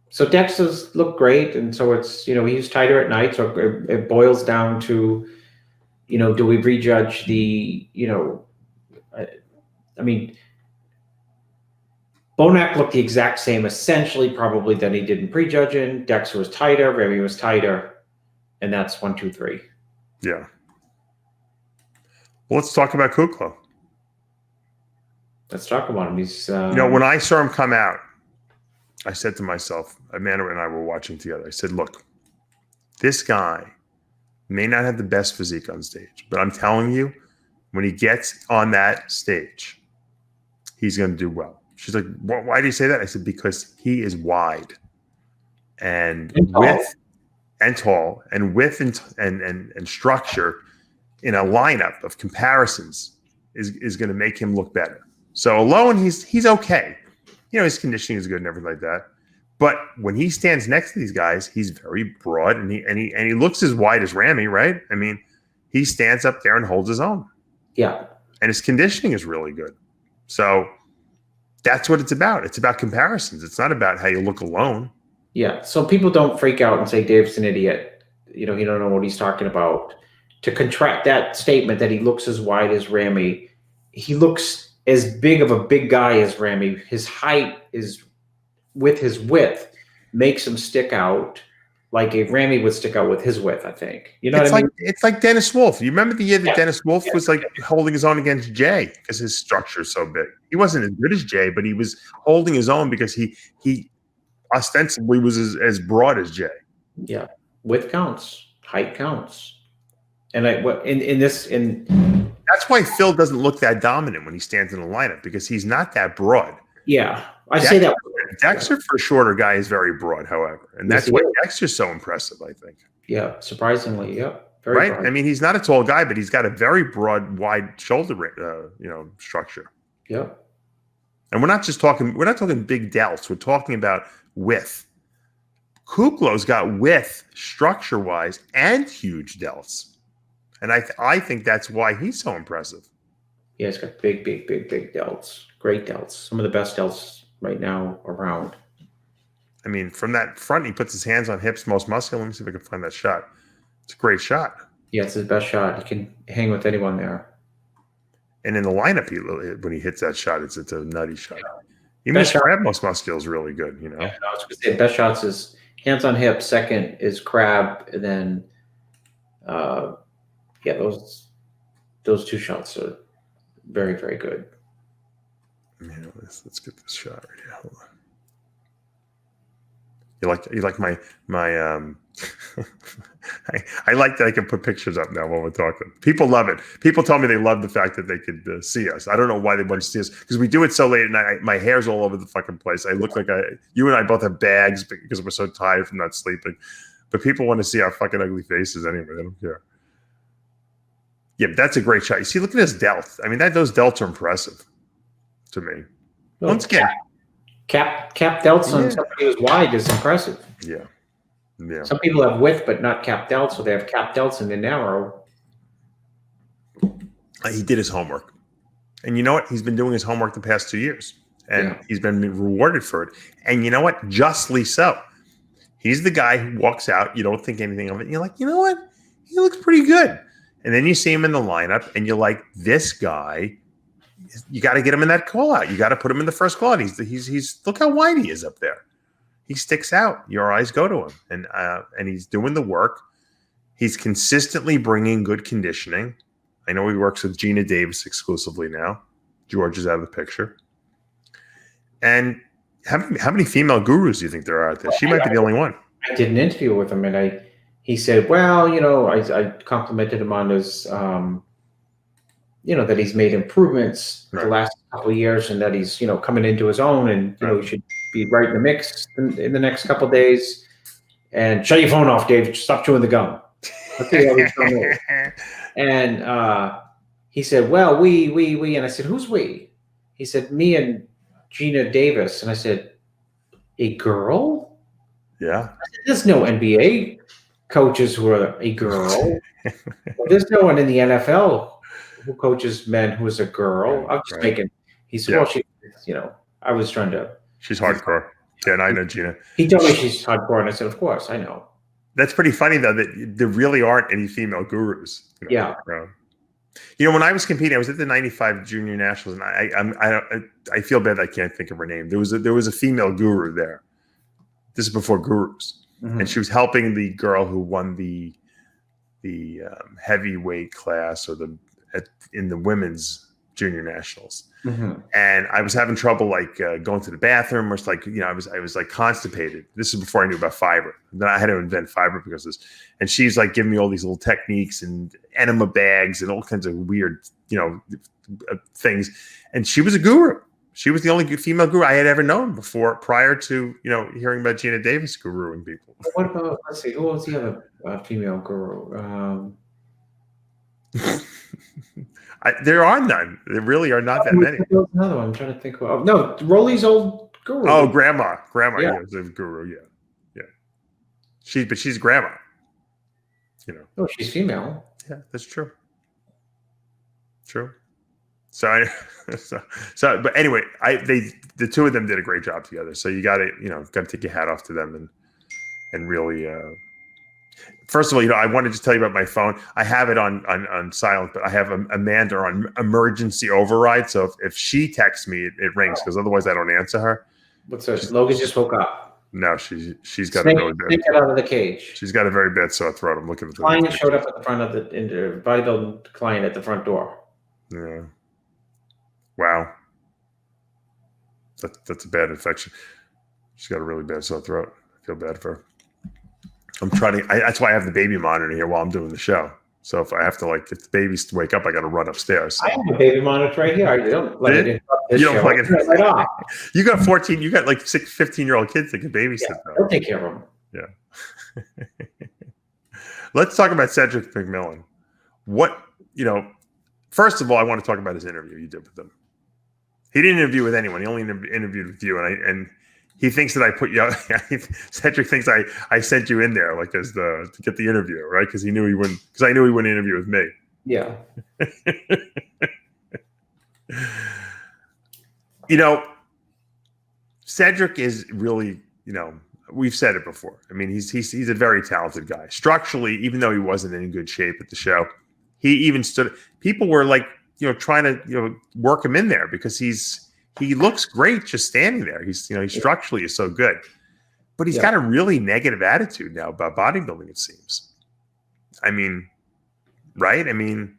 So Dexter's look great, and so it's he's tighter at night. So it boils down to, do we prejudge the I mean, Bonac looked the exact same, essentially, probably than he did in prejudging. Dexter was tighter, Ramy was tighter, and that's 1, 2, 3. Yeah. Well, let's talk about Kukla. Let's talk about him. He's when I saw him come out, I said to myself, Amanda and I were watching together. I said, look, this guy may not have the best physique on stage, but I'm telling you, when he gets on that stage, he's going to do well. She's like, why do you say that? I said, because he is wide and tall and width and structure in a lineup of comparisons is going to make him look better. So alone, he's okay. His conditioning is good and everything like that. But when he stands next to these guys, he's very broad and he looks as wide as Ramy, right? I mean, he stands up there and holds his own. Yeah. And his conditioning is really good. So that's what it's about. It's about comparisons. It's not about how you look alone. Yeah. So people don't freak out and say Dave's an idiot. He don't know what he's talking about. To contract that statement that he looks as wide as Ramy, he looks as big of a big guy as Ramy. His height is with his width makes him stick out like a Ramy would stick out with his width, I think. You know what I mean? It's like Dennis Wolf. You remember the year that Dennis Wolf was like holding his own against Jay because his structure is so big. He wasn't as good as Jay, but he was holding his own because he ostensibly was as broad as Jay. Yeah. Width counts. Height counts. And that's why Phil doesn't look that dominant when he stands in the lineup because he's not that broad. Yeah. I say that. Dexter, for a shorter guy, is very broad, however. And that's why Dexter's so impressive, I think. Yeah. Surprisingly. Yep. Very right? broad. I mean, he's not a tall guy, but he's got a very broad, wide shoulder, structure. Yep. And we're not talking big delts. We're talking about width. Kukla's got width, structure-wise, and huge delts. And I think that's why he's so impressive. Yeah, he's got big delts. Great delts. Some of the best delts right now around. I mean, from that front, he puts his hands on hips, most muscular. Let me see if I can find that shot. It's a great shot. Yeah, it's his best shot. He can hang with anyone there. And in the lineup, when he hits that shot, it's a nutty shot. Even his crab most muscular is really good, Yeah, I was going to say, best shots is hands on hips. Second is crab. And then, those two shots are very, very good. Yeah, let's get this shot right here. Hold on. You like my I like that I can put pictures up now while we're talking. People love it. People tell me they love the fact that they could see us. I don't know why they want to see us because we do it so late at night. My hair's all over the fucking place. I look like you and I both have bags because we're so tired from not sleeping. But people want to see our fucking ugly faces anyway. They don't care. Yeah, but that's a great shot. You see, look at his delts. I mean, those delts are impressive to me. Well, once again, cap delts on somebody who's wide is impressive. Yeah. Some people have width but not cap delts, so they have cap delts and they're narrow. He did his homework, and you know what? He's been doing his homework the past 2 years, and he's been rewarded for it. And you know what? Justly so. He's the guy who walks out. You don't think anything of it. And you're like, you know what? He looks pretty good. And then you see him in the lineup, and you're like, this guy. You got to get him in that call out. You got to put him in the first call out. He's look how wide he is up there. He sticks out. Your eyes go to him, and he's doing the work. He's consistently bringing good conditioning. I know he works with Gina Davis exclusively now. George is out of the picture. And how many female gurus do you think there are out there? She might be the only one. I did an interview with him, and he said, well, I complimented him on his, that he's made improvements the last couple of years, and that he's, coming into his own, and he should be right in the mix in the next couple of days. And shut your phone off, Dave. Stop chewing the gum. And he said, well, we, and I said, who's we? He said, me and Gina Davis. And I said, a girl? Yeah. I said, there's no NBA coaches who are a girl. There's no one in the NFL who coaches men who is a girl. I'm just making. He said, well, she, I was trying to. She's hardcore. Yeah, and I know Gina. He told me she's hardcore, and I said, of course, I know. That's pretty funny though that there really aren't any female gurus. Yeah. When I was competing, I was at the '95 Junior Nationals, and I feel bad that I can't think of her name. There was a female guru there. This is before gurus, and she was helping the girl who won the heavyweight class or in the women's Junior Nationals. And I was having trouble going to the bathroom, or I was constipated. This is before I knew about fiber. Then I had to invent fiber because of this. And she's giving me all these little techniques and enema bags and all kinds of weird, things. And she was a guru. She was the only female guru I had ever known prior to, hearing about Gina Davis guruing people. What about, let's see, who was the other female guru? There are none. There really are not that many. Another one I'm trying to think of. No, Rolly's old guru. Oh, grandma. Yeah. Is a guru. Yeah. She's grandma. Oh, she's female. Yeah, that's true. True. So but anyway, the two of them did a great job together. So you got to take your hat off to them and really. First of all, I wanted to tell you about my phone. I have it on silent, but I have Amanda on emergency override. So if she texts me, it rings because otherwise I don't answer her. What's this? Logan just woke up. No, she's got a really bad. Snake out of the cage. She's got a very bad sore throat. I'm looking at the client showed up at the front of the bodybuilding client at the front door. Yeah. Wow. That's a bad infection. She's got a really bad sore throat. I feel bad for her. I'm trying to. That's why I have the baby monitor here while I'm doing the show. So if I have to, if the babies wake up, I got to run upstairs. So. I have a baby monitor right here. I don't let it interrupt this You don't plug it right off. You got 14. You got 15-year-old kids that can babysit. Yeah, they'll take care of them. Yeah. Let's talk about Cedric McMillan. First of all, I want to talk about his interview you did with him. He didn't interview with anyone. He only interviewed with you, and he thinks that I put you out. Cedric thinks I sent you in there like to get the interview, right? Because I knew he wouldn't interview with me. Yeah. Cedric is really, we've said it before. I mean, he's a very talented guy. Structurally, even though he wasn't in good shape at the show, he even stood. People were like, trying to work him in there because he looks great just standing there. He's he structurally is so good, but he's got a really negative attitude now about bodybuilding. It seems. I mean, right? I mean,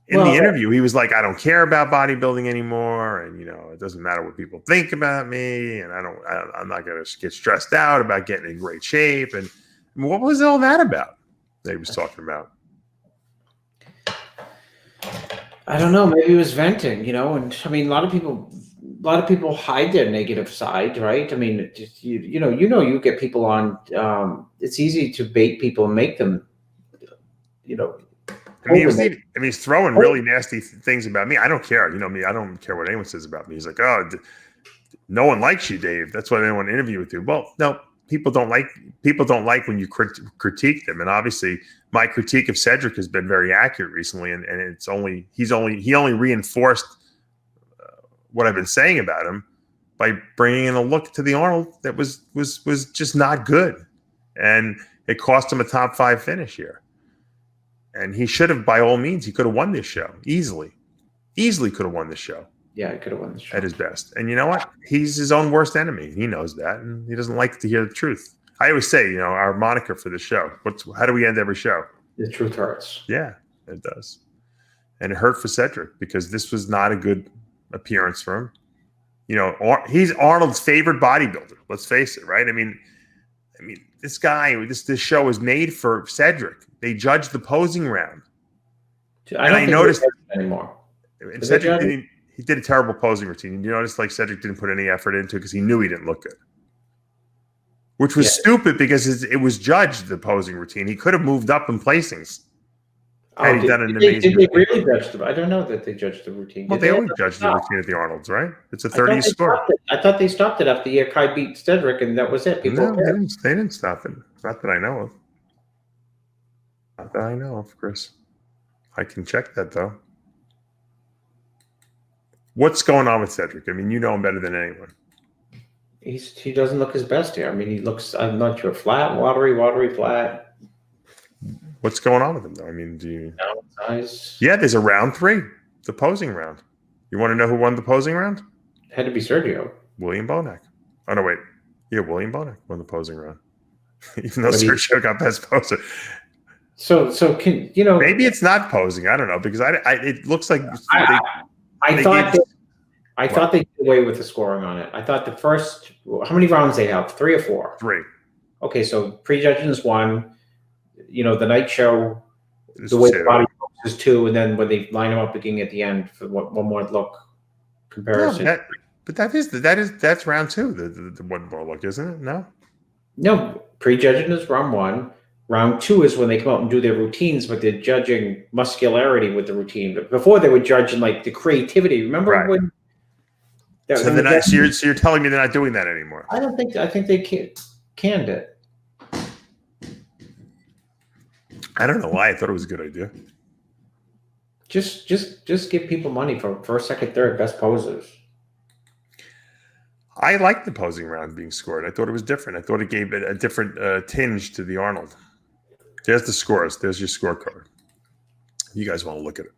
in the interview, he was like, "I don't care about bodybuilding anymore, and it doesn't matter what people think about me, and I'm not going to get stressed out about getting in great shape." And what was all that about? That he was talking about. I don't know. Maybe he was venting, and I mean, a lot of people hide their negative side, right? I mean, you get people on. It's easy to bait people and make them, I mean, he's throwing really nasty things about me. I don't care. Me. I don't care what anyone says about me. He's like, "Oh, no one likes you, Dave. That's why they don't want to interview with you." Well, no, people don't like when you critique them, and obviously, my critique of Cedric has been very accurate recently, and he only reinforced what I've been saying about him by bringing in a look to the Arnold that was just not good, and it cost him a top 5 finish here. And he should have, by all means, he could have won this show easily could have won this show. Yeah, he could have won this show at his best. And you know what? He's his own worst enemy. He knows that, and he doesn't like to hear the truth. I always say, our moniker for the show. How do we end every show? The truth hurts. Yeah, it does. And it hurt for Cedric because this was not a good appearance for him. He's Arnold's favorite bodybuilder. Let's face it, right? I mean, this guy, this show is made for Cedric. They judge the posing round. I noticed anymore. And Cedric he did a terrible posing routine. You notice like Cedric didn't put any effort into it because he knew he didn't look good. Which was stupid because it was judged, the posing routine. He could have moved up in placings. Did they really judge I don't know that they judged the routine. Well, they always judge the routine at the Arnolds, right? It's a 30 score. I thought they stopped it after Kai beat Cedric, and that was it. No, they didn't stop it. Not that I know of. Not that I know of, Chris. I can check that, though. What's going on with Cedric? I mean, you know him better than anyone. He doesn't look his best here. I mean, he looks, I'm not sure, flat, watery, flat. What's going on with him, though? I mean, do you... Size. Yeah, there's a round 3, the posing round. You want to know who won the posing round? It had to be Sergio. William Bonac. Oh, no, wait. Yeah, William Bonac won the posing round. Even though Sergio got best poser. So can, Maybe it's not posing. I don't know, because it looks like... I thought they did away with the scoring on it. I thought the first, how many rounds they have? 3 or 4? 3. Okay, so prejudging is 1. The night show, the way the body is 2, and then when they line them up again at the end for one more look comparison. No, that's round 2. The one more look, isn't it? No, prejudging is round 1. Round 2 is when they come out and do their routines, but they're judging muscularity with the routine. But before they were judging like the creativity. Remember when? So you're telling me they're not doing that anymore? I think they canned it. I don't know why. I thought it was a good idea. Just give people money for first, second, third best posers. I liked the posing round being scored. I thought it was different. I thought it gave it a different tinge to the Arnold. There's the scores. There's your scorecard. You guys want to look at it.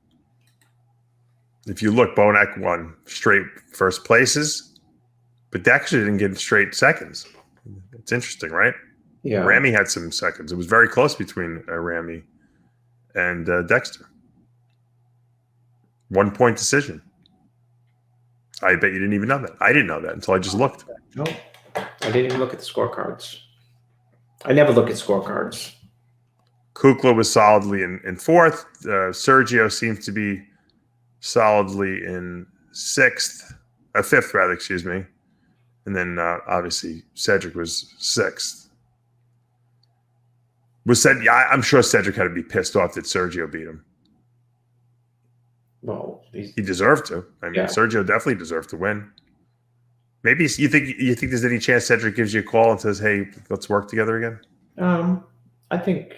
If you look, Bonac won straight first places, but Dexter didn't get straight seconds. It's interesting, right? Yeah. Ramy had some seconds. It was very close between Ramy and Dexter. 1-point decision. I bet you didn't even know that. I didn't know that until I just looked. No, I didn't even look at the scorecards. I never look at scorecards. Kukla was solidly in 4th. Sergio seems to be solidly in 5th rather, excuse me. And then obviously Cedric was 6th. I'm sure Cedric had to be pissed off that Sergio beat him. Well, he deserved to. I mean, Sergio definitely deserved to win. Maybe you think there's any chance Cedric gives you a call and says, "Hey, let's work together again"? I think.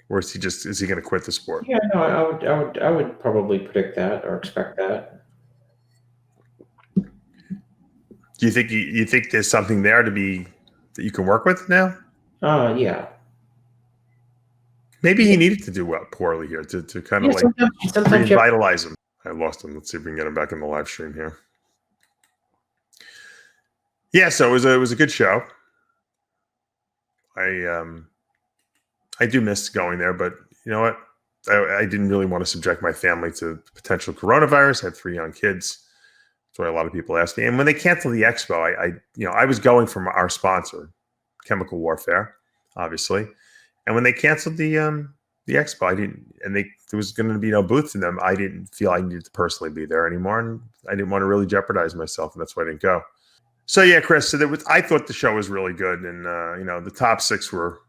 Or is he going to quit the sport? Yeah, no, I would probably predict that or expect that. Do you think there's something there that you can work with now? Yeah. Maybe he needed to do poorly here to kind of revitalize him. I lost him. Let's see if we can get him back in the live stream here. Yeah, so it was a good show. I do miss going there, but you know what? I didn't really want to subject my family to potential coronavirus. I had 3 young kids. That's why a lot of people ask me. And when they canceled the expo, I was going from our sponsor, Chemical Warfare, obviously. And when they canceled the expo, there was going to be no booth in them. I didn't feel I needed to personally be there anymore, and I didn't want to really jeopardize myself, and that's why I didn't go. So yeah, Chris. So I thought the show was really good, and the top 6 were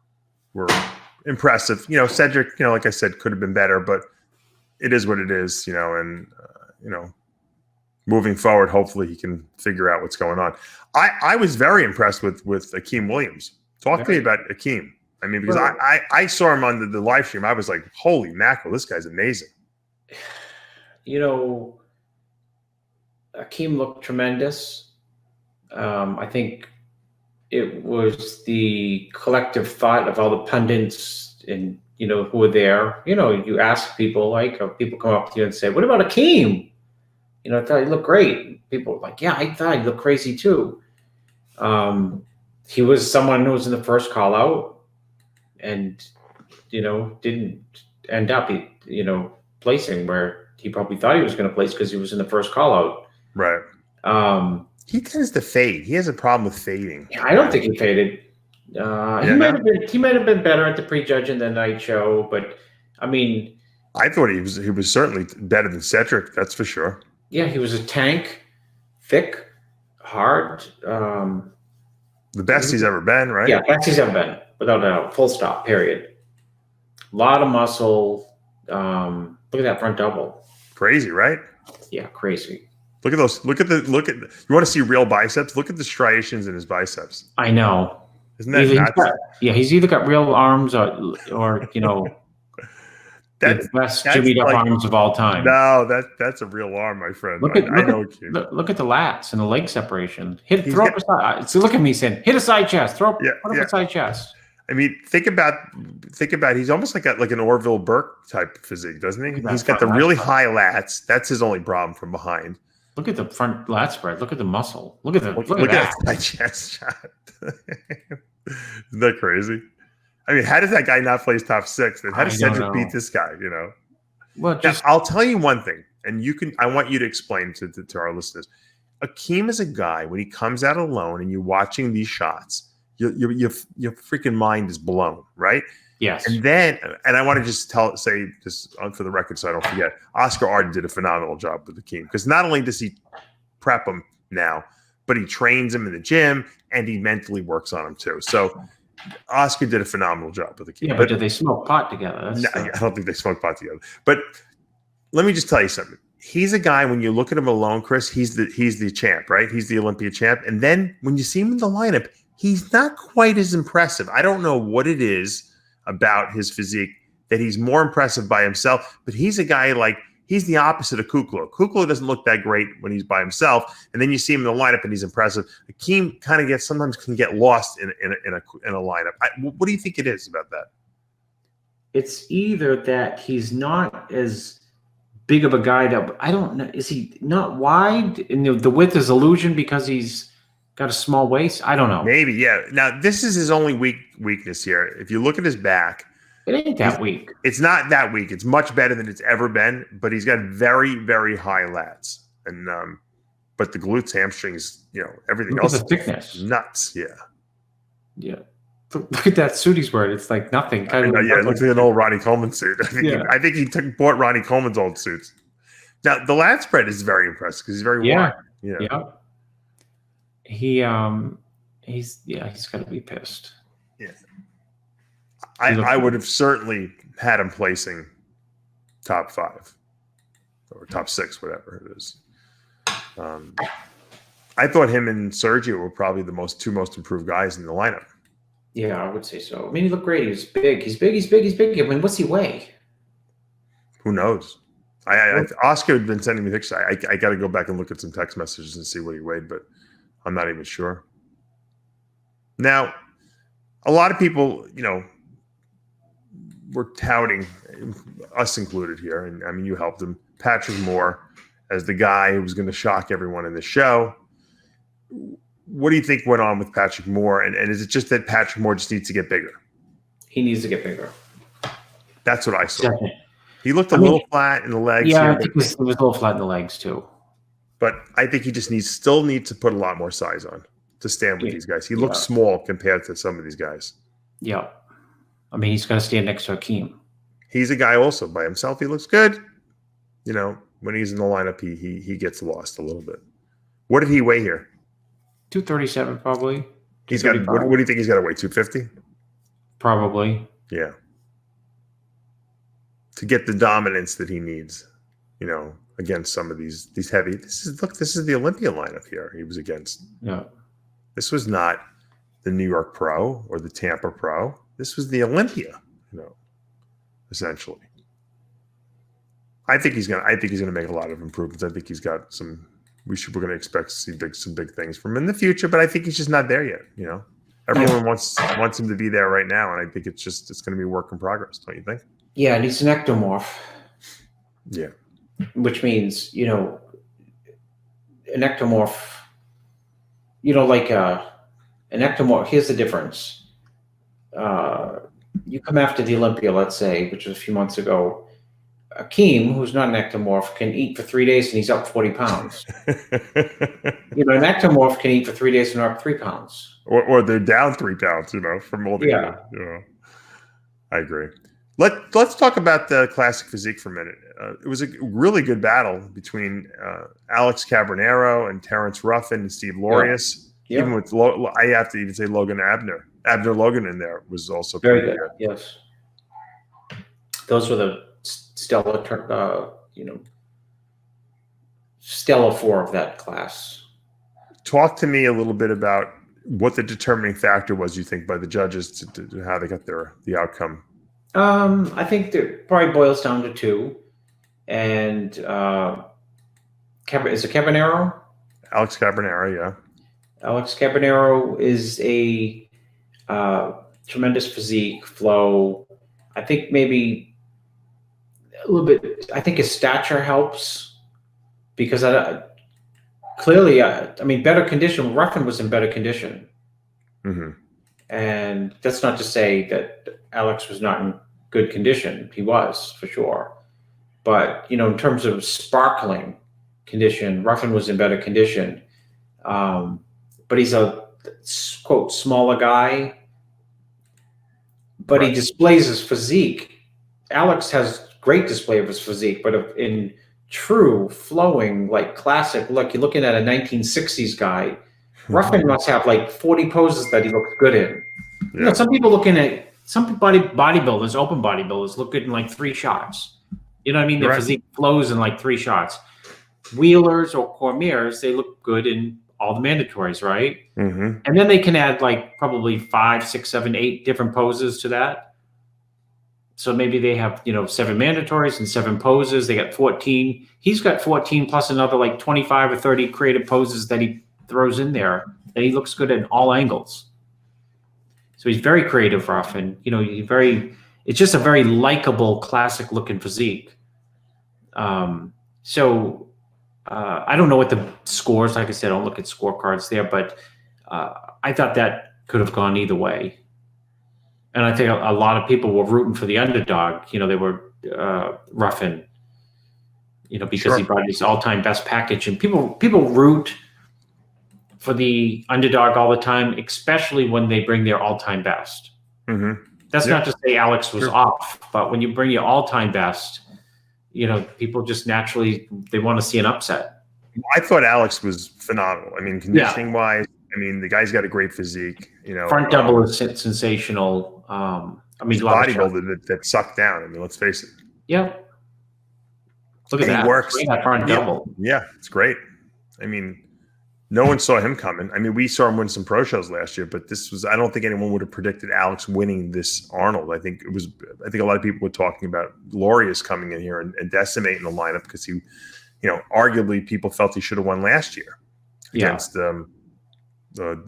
impressive. Cedric, like I said, could have been better, but it is what it is. And moving forward, hopefully he can figure out what's going on. I was very impressed with Hakeem Williams. Talk to me about Hakeem. I mean, because I saw him on the live stream. I was like, holy mackerel, this guy's amazing. Hakeem looked tremendous. I think it was the collective thought of all the pundits and, who were there. You ask people, people come up to you and say, what about Hakeem? I thought he looked great. People were like, yeah, I thought he looked crazy too. He was someone who was in the first call out and, didn't end up, placing where he probably thought he was going to place because he was in the first call out. Right. He tends to fade. He has a problem with fading. I don't think he faded. He might have been better at the prejudging the night show, but I mean, I thought he was certainly better than Cedric. That's for sure. Yeah, he was a tank, thick, hard. The best he's ever been, right? Yeah, best he's ever been, without a doubt. Full stop. Period. A lot of muscle. Look at that front double. Crazy, right? Yeah, crazy. Look at those. Look at. You want to see real biceps? Look at the striations in his biceps. I know. Isn't that nuts? He's either got real arms or the best jimmied up arms of all time. No, that's a real arm, my friend. Look at the lats and the leg separation. Throw up a side. So look at me saying, hit a side chest. Put up a side chest. I mean, think about. He's almost like an Orville Burke type physique, doesn't he? He's got the really high lats. That's his only problem from behind. Look at the front lat spread. Look at the muscle. Look at that side chest shot. Isn't that crazy? I mean, how does that guy not place top 6? And how does Cedric beat this guy? Well, I'll tell you one thing, and I want you to explain to our listeners. Hakeem is a guy, when he comes out alone and you're watching these shots, your freaking mind is blown, right? Yes. And I want to just say this for the record so I don't forget. Oscar Arden did a phenomenal job with Hakeem, because not only does he prep him now, but he trains him in the gym and he mentally works on him too. So Oscar did a phenomenal job with Hakeem. Yeah, but did they smoke pot together? I don't think they smoke pot together. But let me just tell you something. He's a guy, when you look at him alone, Chris, he's the champ, right? He's the Olympia champ. And then when you see him in the lineup, he's not quite as impressive. I don't know what it is about his physique that he's more impressive by himself, but he's a guy he's the opposite of Kukla. Kukla doesn't look that great when he's by himself, and then you see him in the lineup and he's impressive. Hakeem sometimes can get lost in a lineup. What do you think it is about that? It's either that he's not as big of a guy I don't know. Is he not wide? And the width is illusion because he's got a small waist? I don't know. Maybe, yeah. Now, this is his only weakness here. If you look at his back, it ain't that weak. It's not that weak. It's much better than it's ever been, but he's got very, very high lats. And but the glutes, hamstrings, everything else. The thickness. Nuts, yeah. Yeah. Look at that suit he's wearing. It's like nothing. It looks like an old Ronnie Coleman suit. I think he bought Ronnie Coleman's old suits. Now, the lat spread is very impressive because he's very wide. Yeah. He's got to be pissed. Yeah. I would have certainly had him placing top 5 or top 6, whatever it is. I thought him and Sergio were probably the two most improved guys in the lineup. Yeah, I would say so. I mean, he looked great. He was big. He's big. I mean, what's he weigh? Who knows? Oscar had been sending me pictures. I got to go back and look at some text messages and see what he weighed, but I'm not even sure. Now, a lot of people, were touting, us included here, and I mean, you helped him, Patrick Moore, as the guy who was going to shock everyone in the show. What do you think went on with Patrick Moore? And is it just that Patrick Moore just needs to get bigger? He needs to get bigger. That's what I saw. Definitely. He looked a little flat in the legs. Yeah, here, I think it was a little flat in the legs too. But I think he just still needs to put a lot more size on to stand with these guys. He looks small compared to some of these guys. Yeah. I mean, he's got to stand next to Hakeem. He's a guy also by himself. He looks good. When he's in the lineup, he gets lost a little bit. What did he weigh here? 237 probably. He's got. What do you think he's got to weigh? 250? Probably. Yeah. To get the dominance that he needs, against some of these heavy. This is the Olympia lineup here. He was against. Yeah. This was not the New York Pro or the Tampa Pro. This was the Olympia. Essentially. I think he's gonna make a lot of improvements. I think he's got some. We're going to expect to see some big things from him in the future, but I think he's just not there yet. Everyone wants him to be there right now, and I think it's going to be a work in progress. Don't you think? Yeah, and he's an ectomorph. Yeah, which means an ectomorph. Like an ectomorph. Here's the difference. You come after the Olympia, let's say, which was a few months ago. Hakeem, who's not an ectomorph, can eat for 3 days and he's up 40 pounds. An ectomorph can eat for 3 days and are up 3 pounds. Or they're down 3 pounds, from all the I agree. Let's talk about the classic physique for a minute. It was a really good battle between Alex Cabernero and Terrence Ruffin and Steve Lorius. Yeah. Even with I have to even say Logan Abner Logan in there was also very good. Yes, those were the stellar 4 of that class. Talk to me a little bit about what the determining factor was, you think, by the judges to how they got the outcome. I think it probably boils down to 2. And is it Cabernero? Alex Cabernero, yeah. Alex Cabernero is a tremendous physique, flow. I think maybe a little bit. I think his stature helps because clearly, better condition. Ruffin was in better condition, and that's not to say that Alex was not in good condition. He was for sure, but in terms of sparkling condition, Ruffin was in better condition. But he's a quote smaller guy, but he displays his physique. Alex has great display of his physique, but in true flowing, like classic look, you're looking at a 1960s guy. Ruffin must have like 40 poses that he looks good in. Yeah. Some people some bodybuilders, open bodybuilders, look good in like 3 shots. Their physique flows in like 3 shots. Wheelers or Cormiers, they look good in all the mandatories, right? And then they can add like probably 5, 6, 7, 8 different poses to that. So maybe they have, 7 mandatories and 7 poses. They got 14. He's got 14 plus another like 25 or 30 creative poses that he throws in there. And he looks good at all angles. So he's very creative, Ruffin. It's just a very likable, classic looking physique. I don't know what the scores, like I said, I don't look at scorecards there, but I thought that could have gone either way. And I think a lot of people were rooting for the underdog. They were Ruffin, because he brought his all-time best package. And people root for the underdog all the time, especially when they bring their all-time best. That's not to say Alex was off, but when you bring your all-time best, people just naturally, they want to see an upset. I thought Alex was phenomenal. Conditioning-wise, the guy's got a great physique. Front double is sensational. I mean, he's a bodybuilder that sucked down. I mean, let's face it. Yeah. Look at and that. He works. That front double. Yeah, it's great. I mean, no one saw him coming. I mean, we saw him win some pro shows last year, but I don't think anyone would have predicted Alex winning this Arnold. I think a lot of people were talking about Glorious coming in here and decimating the lineup because he, arguably people felt he should have won last year against the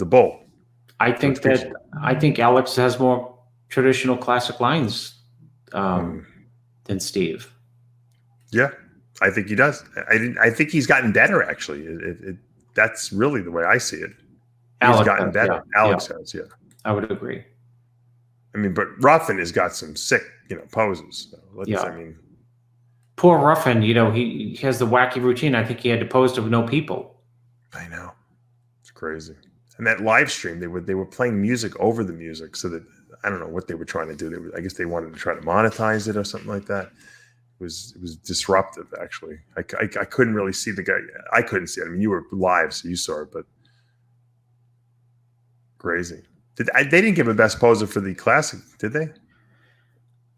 Bull. I think Alex has more traditional classic lines than Steve. Yeah, I think he does. I think he's gotten better, actually. That's really the way I see it. He's gotten better. Yeah, Alex has, yeah. I would agree. I mean, but Ruffin has got some sick, poses. So I mean, poor Ruffin, he has the wacky routine. I think he had to pose to no people. I know. It's crazy. And that live stream, they were playing music over the music, so that I don't know what they were trying to do. I guess they wanted to try to monetize it or something like that. It was disruptive, actually. I couldn't really see the guy. I couldn't see it. I mean, you were live, so you saw it, but crazy. They didn't give a best poser for the classic, did they?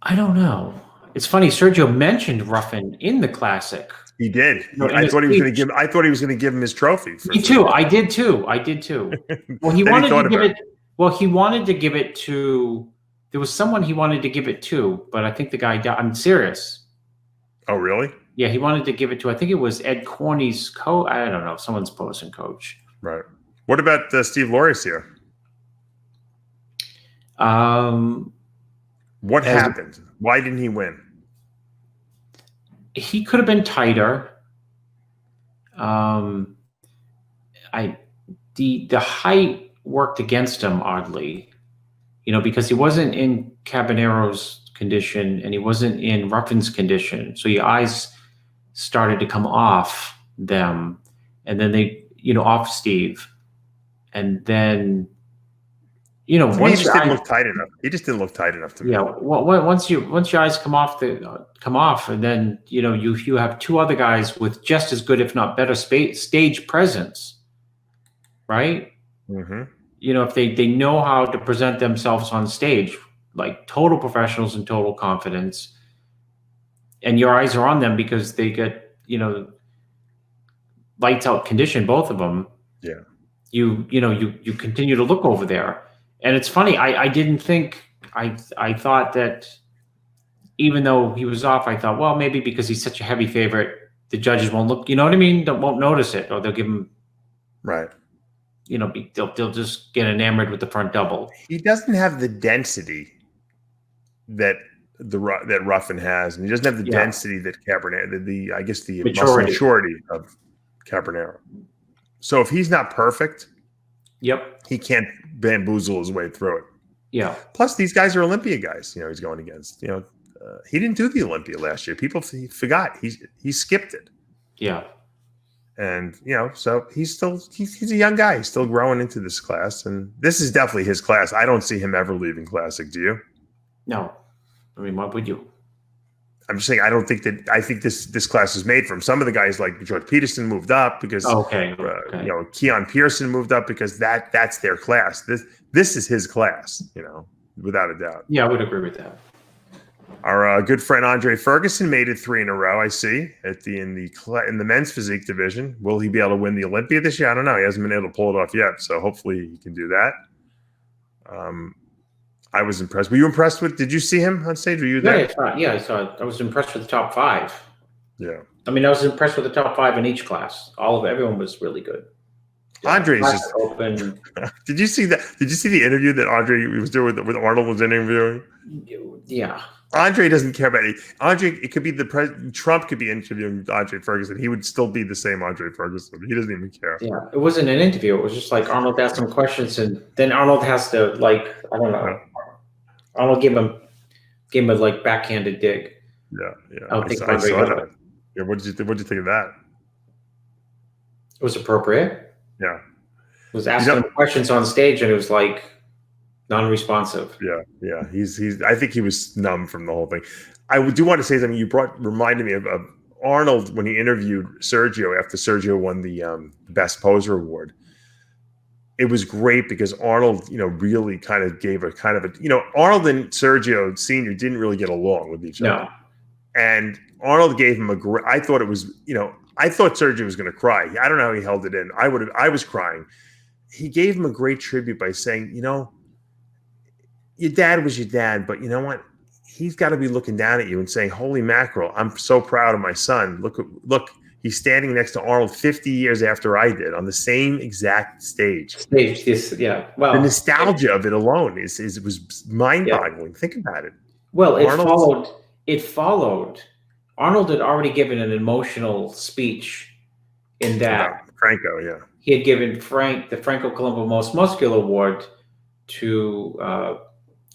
I don't know. It's funny. Sergio mentioned Ruffin in the classic. He did. I thought he was going to give him his trophy. Me too. I did too. Well, he wanted to give it. Well, he wanted to give it to. There was someone he wanted to give it to, but I think the guy died. I'm serious. Oh, really? Yeah, he wanted to give it to. I think it was Ed Corney's coach. I don't know. Someone's posing coach. Right. What about Steve Loris here? What happened? Why didn't he win? He could have been tighter. The height worked against him oddly, because he wasn't in Cabanero's condition and he wasn't in Ruffin's condition. So your eyes started to come off them, and then they, off Steve, and then. Once he just didn't look tight enough. He just didn't look tight enough to me. Yeah, well, once your eyes come off, and then you have two other guys with just as good, if not better, stage presence, right? Mm-hmm. If they know how to present themselves on stage, like total professionals and total confidence, and your eyes are on them because they get lights out condition, both of them. Yeah, you continue to look over there. And it's funny, I didn't think, I thought that even though he was off, I thought, well, maybe because he's such a heavy favorite, the judges won't look, you know what I mean? They won't notice it, or they'll give him, right. They'll just get enamored with the front double. He doesn't have the density that Ruffin has, and he doesn't have the density that Cabernero, I guess the maturity of Cabernero. So if he's not perfect, he can't bamboozle his way through it. Yeah. Plus, these guys are Olympia guys. He's going against. He didn't do the Olympia last year. People forgot he skipped it. Yeah. And so he's a young guy. He's still growing into this class, and this is definitely his class. I don't see him ever leaving Classic. Do you? No. I mean, what would you? I'm just saying, I think this class is made for him. Some of the guys like George Peterson moved up because Keon Pearson moved up because that's their class. This is his class, without a doubt. Yeah, I would agree with that. Our good friend Andre Ferguson made it 3 in a row. I see in the men's physique division. Will he be able to win the Olympia this year? I don't know. He hasn't been able to pull it off yet, so hopefully he can do that. I was impressed. Were you impressed with? Did you see him on stage? Were you there? I saw it. I was impressed with the top 5. Yeah. I mean, I was impressed with the top 5 in each class. Everyone was really good. Andre's just open. Did you see that? Did you see the interview that Andre was doing with Arnold was interviewing? Yeah. Andre doesn't care about it. Andre, it could be Trump could be interviewing Andre Ferguson. He would still be the same Andre Ferguson. He doesn't even care. Yeah. It wasn't an interview. It was just like Arnold asked him questions, and then Arnold has to I don't know. Arnold gave him a backhanded dig. Yeah. I don't think Andre got it. Yeah. What did you think of that? It was appropriate. Yeah. It was asking him questions on stage, and it was non-responsive. Yeah. He's. I think he was numb from the whole thing. I do want to say something. You reminded me of Arnold when he interviewed Sergio after Sergio won the Best Poser Award. it was great because Arnold, really kind of gave Arnold and Sergio Sr. didn't really get along with each other. And Arnold gave him I thought it was, I thought Sergio was going to cry. I don't know how he held it in. I was crying. He gave him a great tribute by saying, your dad was your dad, but you know what? He's got to be looking down at you and saying, holy mackerel, I'm so proud of my son. Look, he's standing next to Arnold 50 years after I did on the same exact stage. Well, the nostalgia of it alone was mind-boggling. Yeah. Think about it. Well, it followed. Arnold had already given an emotional speech in that Franco, yeah. He had given the Franco Colombo Most Muscular Award to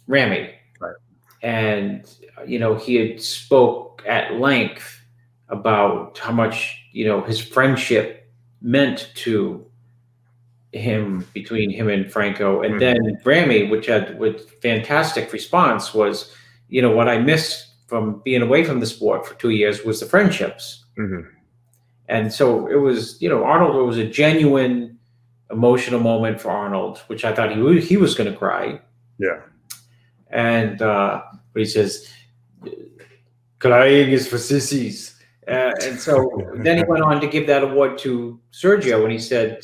Ramy. Right. And, he had spoke at length about how much, his friendship meant to him, between him and Franco. And then Ramy, with fantastic response, was, what I missed from being away from the sport for 2 years was the friendships. Mm-hmm. And so it was, Arnold, it was a genuine emotional moment for Arnold, which I thought he was going to cry. Yeah. And but he says, crying is for sissies. And so then he went on to give that award to Sergio, and he said,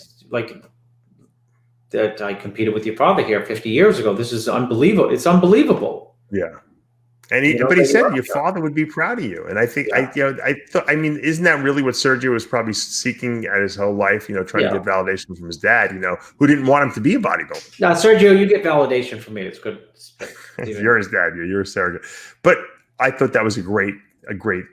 that I competed with your father here 50 years ago. This is unbelievable. It's unbelievable. Yeah. And he said your father would be proud of you. And I think, isn't that really what Sergio was probably seeking at his whole life, trying to get validation from his dad, who didn't want him to be a bodybuilder. Now, Sergio, you get validation from me. It's good. You're his dad. You're Sergio. But I thought that was a great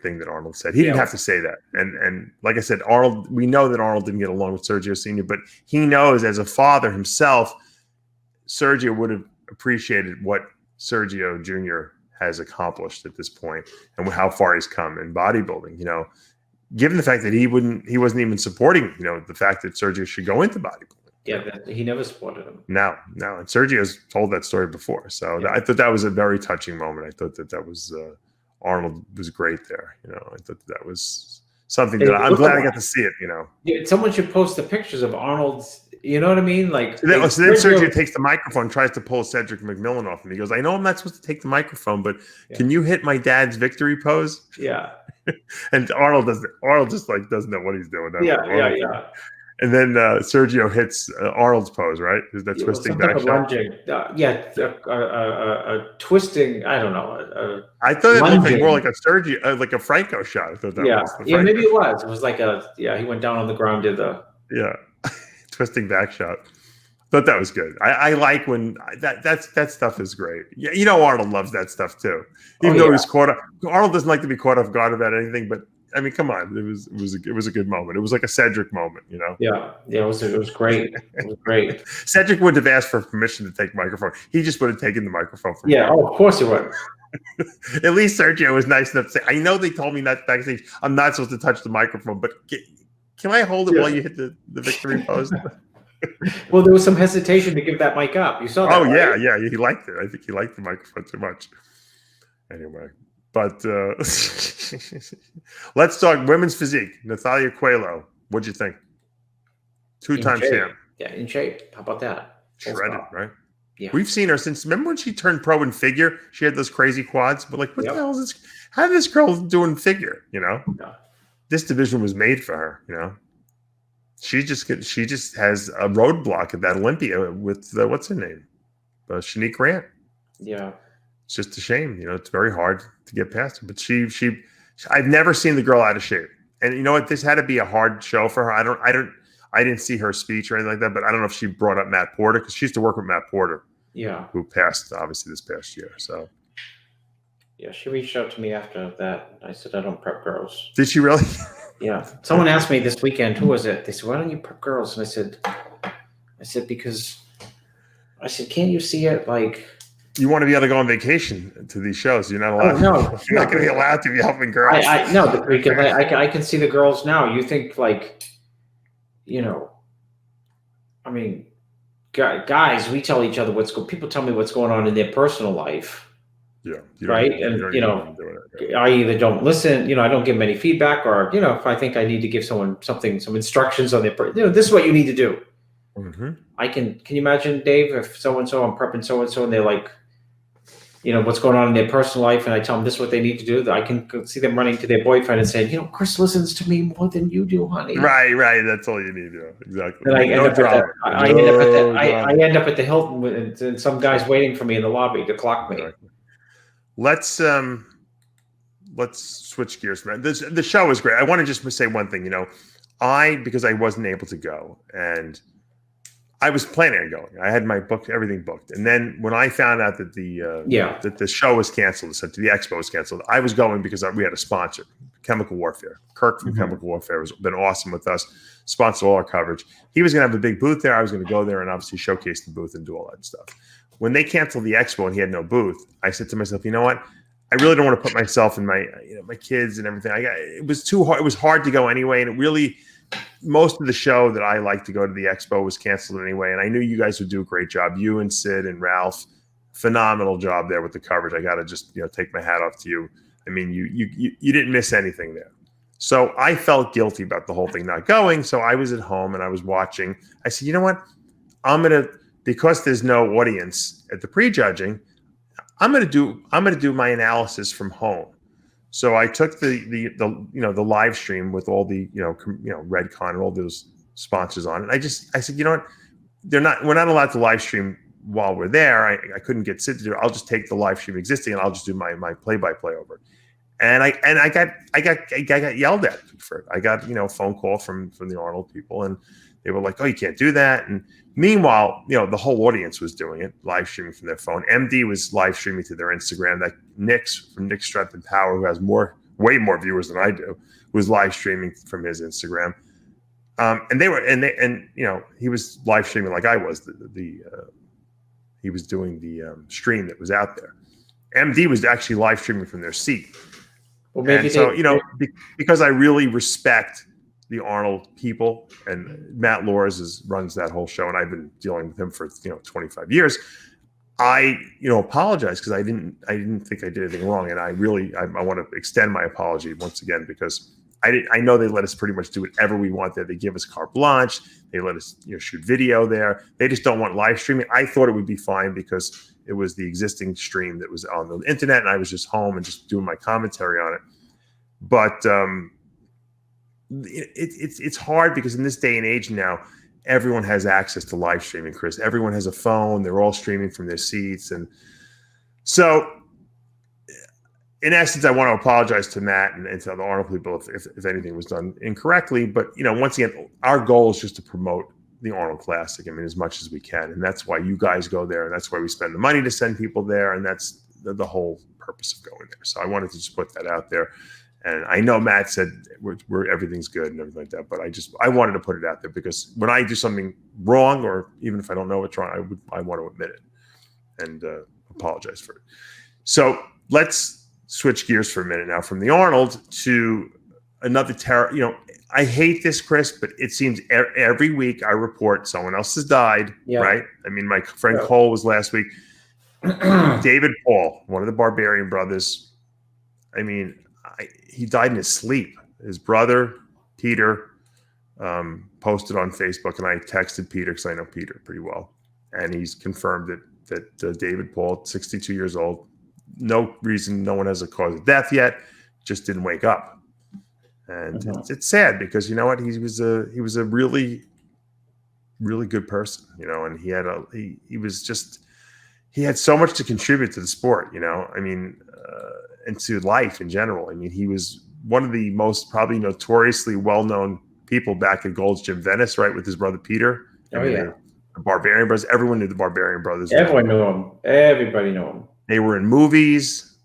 thing that Arnold said. He didn't have to say that. And like I said, we know that Arnold didn't get along with Sergio Sr., but he knows as a father himself, Sergio would have appreciated what Sergio Jr. has accomplished at this point and how far he's come in bodybuilding, given the fact that he wasn't even supporting, the fact that Sergio should go into bodybuilding. Yeah, he never supported him. No. And Sergio's told that story before. So I thought that was a very touching moment. I thought that was, Arnold was great there. I thought that was something that I'm glad I got to see it, Yeah, someone should post the pictures of Arnold's, you know what I mean? So then Sergio takes the microphone, tries to pull Cedric McMillan off him. He goes, I know I'm not supposed to take the microphone, but can you hit my dad's victory pose? Yeah. And Arnold just doesn't know what he's doing. Yeah. And then Sergio hits Arnold's pose, right? Is that twisting back shot? Twisting. I don't know. I thought it looked more like a Sergio, like a Franco shot. I thought that was the Franco. Maybe it was. It was like he went down on the ground, did the twisting back shot. Thought that was good. I like when that stuff is great. Yeah, Arnold loves that stuff too. Even though he's caught up. Arnold doesn't like to be caught off guard about anything, but I mean, come on, it was a good moment. It was like a Cedric moment, Yeah, it was great. It was great. Cedric wouldn't have asked for permission to take microphone. He just would have taken the microphone from him. Of course he would. At least Sergio was nice enough to say, I know they told me not backstage. I'm not supposed to touch the microphone, but can I hold it while you hit the victory pose? Well, there was some hesitation to give that mic up. You saw that. Oh, right? yeah. He liked it. I think he liked the microphone too much. Anyway, but let's talk women's physique. Natalia Coelho. What'd you think? Two-time champ. Yeah, in shape. How about that? Shredded, right? Yeah. We've seen her since. Remember when she turned pro in figure? She had those crazy quads. But what the hell is this? How did this girl do in figure? Yeah. This division was made for her. She just has a roadblock at that Olympia with what's her name, Shanique Grant. Yeah, it's just a shame. It's very hard to get past her. But I've never seen the girl out of shape. And you know what? This had to be a hard show for her. I didn't see her speech or anything like that. But I don't know if she brought up Matt Porter because she used to work with Matt Porter. Yeah, who passed obviously this past year. So. Yeah, she reached out to me after that. I said, I don't prep girls. Did she really? Yeah. Someone asked me this weekend, who was it? They said, why don't you prep girls? And I said, because can't you see it like you want to be able to go on vacation to these shows? You're not allowed. No, you're not going to be allowed to be helping girls. Because I can see the girls now. You think I mean, guys, we tell each other people tell me what's going on in their personal life. Yeah. Right. And, I either don't listen, I don't give them any feedback or, if I think I need to give someone some instructions on their, this is what you need to do. Can you imagine, Dave, if so-and-so, I'm prepping so-and-so, and they're like, what's going on in their personal life, and I tell them this is what they need to do. I can see them running to their boyfriend and saying, Chris listens to me more than you do, honey. Right. That's all you need. Exactly. And I end up at the Hilton and some guy's waiting for me in the lobby to clock me. Exactly. Let's switch gears. The show is great. I want to just say one thing. Because I wasn't able to go, and I was planning on going. I had everything booked. And then when I found out that the show was canceled, the expo was canceled, I was going because we had a sponsor, Chemical Warfare. Kirk from Chemical Warfare has been awesome with us, sponsored all our coverage. He was going to have a big booth there. I was going to go there and obviously showcase the booth and do all that stuff. When they canceled the expo and he had no booth, I said to myself, you know what? I really don't want to put myself and my kids and everything. It was too hard. It was hard to go anyway, and it really. Most of the show that I like to go to the expo was canceled anyway, and I knew you guys would do a great job. You and Sid and Ralph, phenomenal job there with the coverage. I got to just take my hat off to you. I mean, you didn't miss anything there. So I felt guilty about the whole thing not going. So I was at home and I was watching. I said, you know what? Because there's no audience at the prejudging, I'm gonna do my analysis from home. So I took the live stream with all the Redcon and all those sponsors on it. I said, you know what? We're not allowed to live stream while we're there. I couldn't get Sid to do it. I'll just take the live stream existing and I'll just do my play-by-play over it. And I got yelled at for it. I got a phone call from the Arnold people, and they were like, "Oh, you can't do that." And meanwhile, the whole audience was doing it, live streaming from their phone. MD was live streaming to their Instagram. That Nick's from Nick's Strength and Power, who has way more viewers than I do, was live streaming from his Instagram. He was live streaming like I was. He was doing the stream that was out there. MD was actually live streaming from their seat. Well, maybe because I really respect the Arnold people, and Matt Lors runs that whole show, and I've been dealing with him for 25 years. I apologize because I didn't think I did anything wrong, and I want to extend my apology once again, because I know they let us pretty much do whatever we want there. They give us carte blanche. They let us shoot video there. They just don't want live streaming. I thought it would be fine because it was the existing stream that was on the internet, and I was just home and just doing my commentary on it. But it's hard because in this day and age now, everyone has access to live streaming, Chris. Everyone has a phone. They're all streaming from their seats. And so, in essence, I want to apologize to Matt and to the Arnold people if anything was done incorrectly. But, once again, our goal is just to promote the Arnold Classic, as much as we can. And that's why you guys go there, and that's why we spend the money to send people there, and that's the whole purpose of going there. So I wanted to just put that out there. And I know Matt said everything's good and everything like that, but I wanted to put it out there because when I do something wrong, or even if I don't know what's wrong, I want to admit it and apologize for it. So let's switch gears for a minute now from the Arnold to another terror. I hate this, Chris, but it seems every week I report someone else has died, right? My friend Cole was last week. David Paul, one of the Barbarian brothers. He died in his sleep. His brother, Peter, posted on Facebook, and I texted Peter because I know Peter pretty well. And he's confirmed that David Paul, 62 years old, no reason, no one has a cause of death yet, just didn't wake up. And it's sad because you know what? He was a really, really good person, and he had so much to contribute to the sport, and to life in general. He was one of the most probably notoriously well-known people back at Gold's Gym Venice, right, with his brother Peter. The Barbarian Brothers. Everyone knew the Barbarian Brothers. Everyone knew them. Everybody knew them. They were in movies,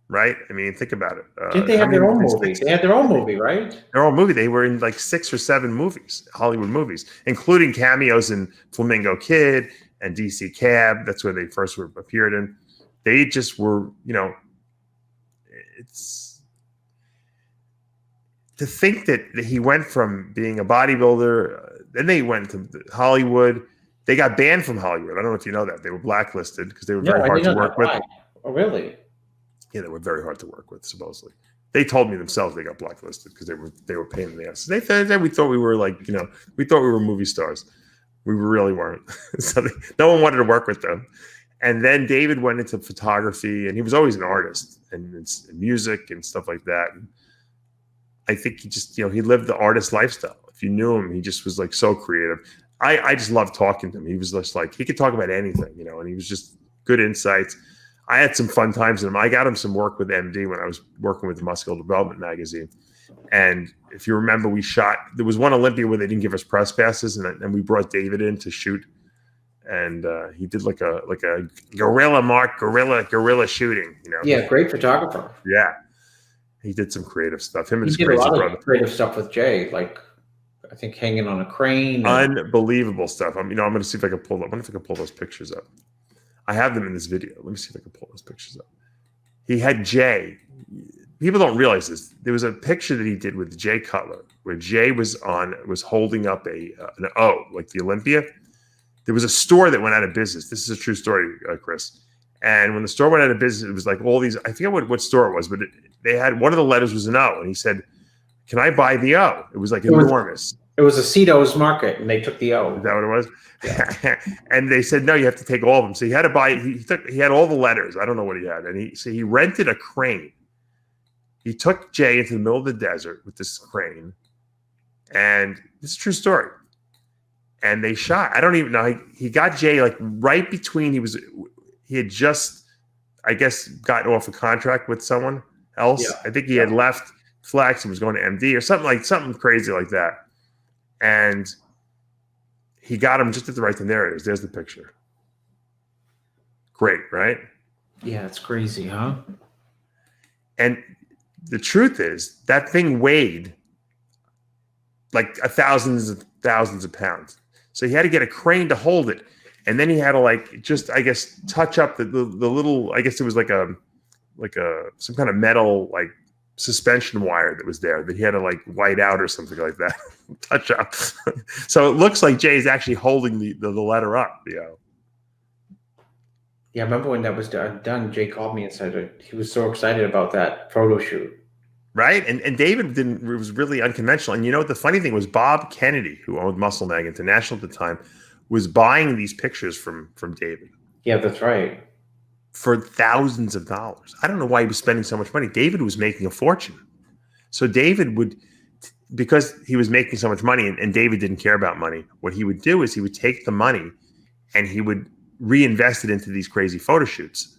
right? Think about it. Didn't they have their own movie? They had their own movie, right? Their own movie. They were in like 6 or 7 movies, Hollywood movies, including cameos in Flamingo Kid and DC Cab. That's where they first appeared in. They just were, it's to think that he went from being a bodybuilder, then they went to Hollywood. They got banned from Hollywood. I don't know if you know that. They were blacklisted because they were very hard to work with. Oh, really? Yeah, they were very hard to work with, supposedly. They told me themselves they got blacklisted because they were pain in the ass. They thought we were we thought we were movie stars. We really weren't. So no one wanted to work with them. And then David went into photography, and he was always an artist and music and stuff like that. And I think he just, he lived the artist lifestyle. If you knew him, he just was like so creative. I just loved talking to him. He was just like, he could talk about anything, and he was just good insights. I had some fun times with him. I got him some work with MD when I was working with the Muscular Development magazine. And if you remember, there was one Olympia where they didn't give us press passes, and we brought David in to shoot. And he did like a guerrilla shooting, Yeah, great photographer. Yeah. He did some creative stuff. Him and his He did a crazy lot brother. of creative stuff with Jay, like I think hanging on a crane. Unbelievable stuff. I'm going to see if I can pull them. I wonder if I can pull those pictures up. I have them in this video. Let me see if I can pull those pictures up. He had Jay. People don't realize this. There was a picture that he did with Jay Cutler where Jay was holding up an O, like the Olympia. There was a store that went out of business. This is a true story, Chris. And when the store went out of business, it was like all these, I forget what store it was, but they had, one of the letters was an O. And he said, "Can I buy the O?" It was like enormous. It was Aceto's market, and they took the O. Is that what it was? Yeah. And they said, "No, you have to take all of them." So he had to buy, he had all the letters. I don't know what he had. And he rented a crane. He took Jay into the middle of the desert with this crane. And this is a true story. And they shot. I don't even know. He got Jay like right between, he had just, I guess, gotten off a contract with someone else. Yeah. I think he had left Flex and was going to MD or something crazy like that. And he got him just at the right time. There it is. There's the picture. Great, right? Yeah, it's crazy, huh? And the truth is that thing weighed like thousands of pounds. So he had to get a crane to hold it. And then he had to I guess, touch up the little, I guess it was like some kind of metal, like suspension wire that was there that he had to white out or something like that, touch up. So it looks like Jay is actually holding the letter up, Yeah, I remember when that was done, Jay called me and said he was so excited about that photo shoot. Right. And David it was really unconventional. And the funny thing was Bob Kennedy, who owned Muscle Mag International at the time, was buying these pictures from David. Yeah, that's right. For thousands of dollars. I don't know why he was spending so much money. David was making a fortune. So David would, because he was making so much money and David didn't care about money, what he would do is he would take the money and he would reinvest it into these crazy photo shoots.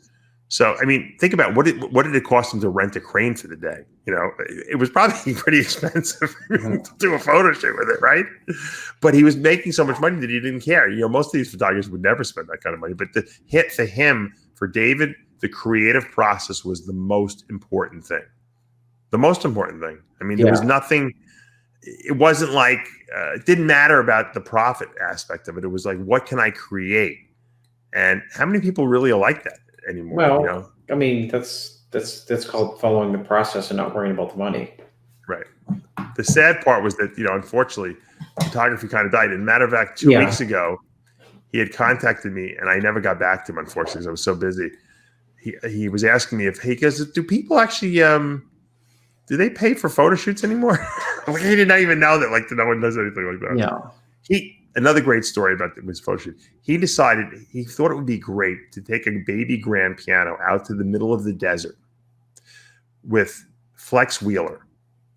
So, I mean, think about what did it cost him to rent a crane for the day? It was probably pretty expensive to do a photo shoot with it, right? But he was making so much money that he didn't care. Most of these photographers would never spend that kind of money. But for David, the creative process was the most important thing. The most important thing. I mean, there was nothing. It wasn't like it didn't matter about the profit aspect of it. It was like, what can I create? And how many people really are like that anymore? Well, I mean, that's called following the process and not worrying about the money. Right. The sad part was that, unfortunately, photography kind of died. In matter of fact, 2 weeks ago, he had contacted me, and I never got back to him, unfortunately, because I was so busy. He was asking me he goes, do people actually do they pay for photo shoots anymore? He did not even know that no one does anything like that. Yeah. Another great story about his photo shoot. He thought it would be great to take a baby grand piano out to the middle of the desert with Flex Wheeler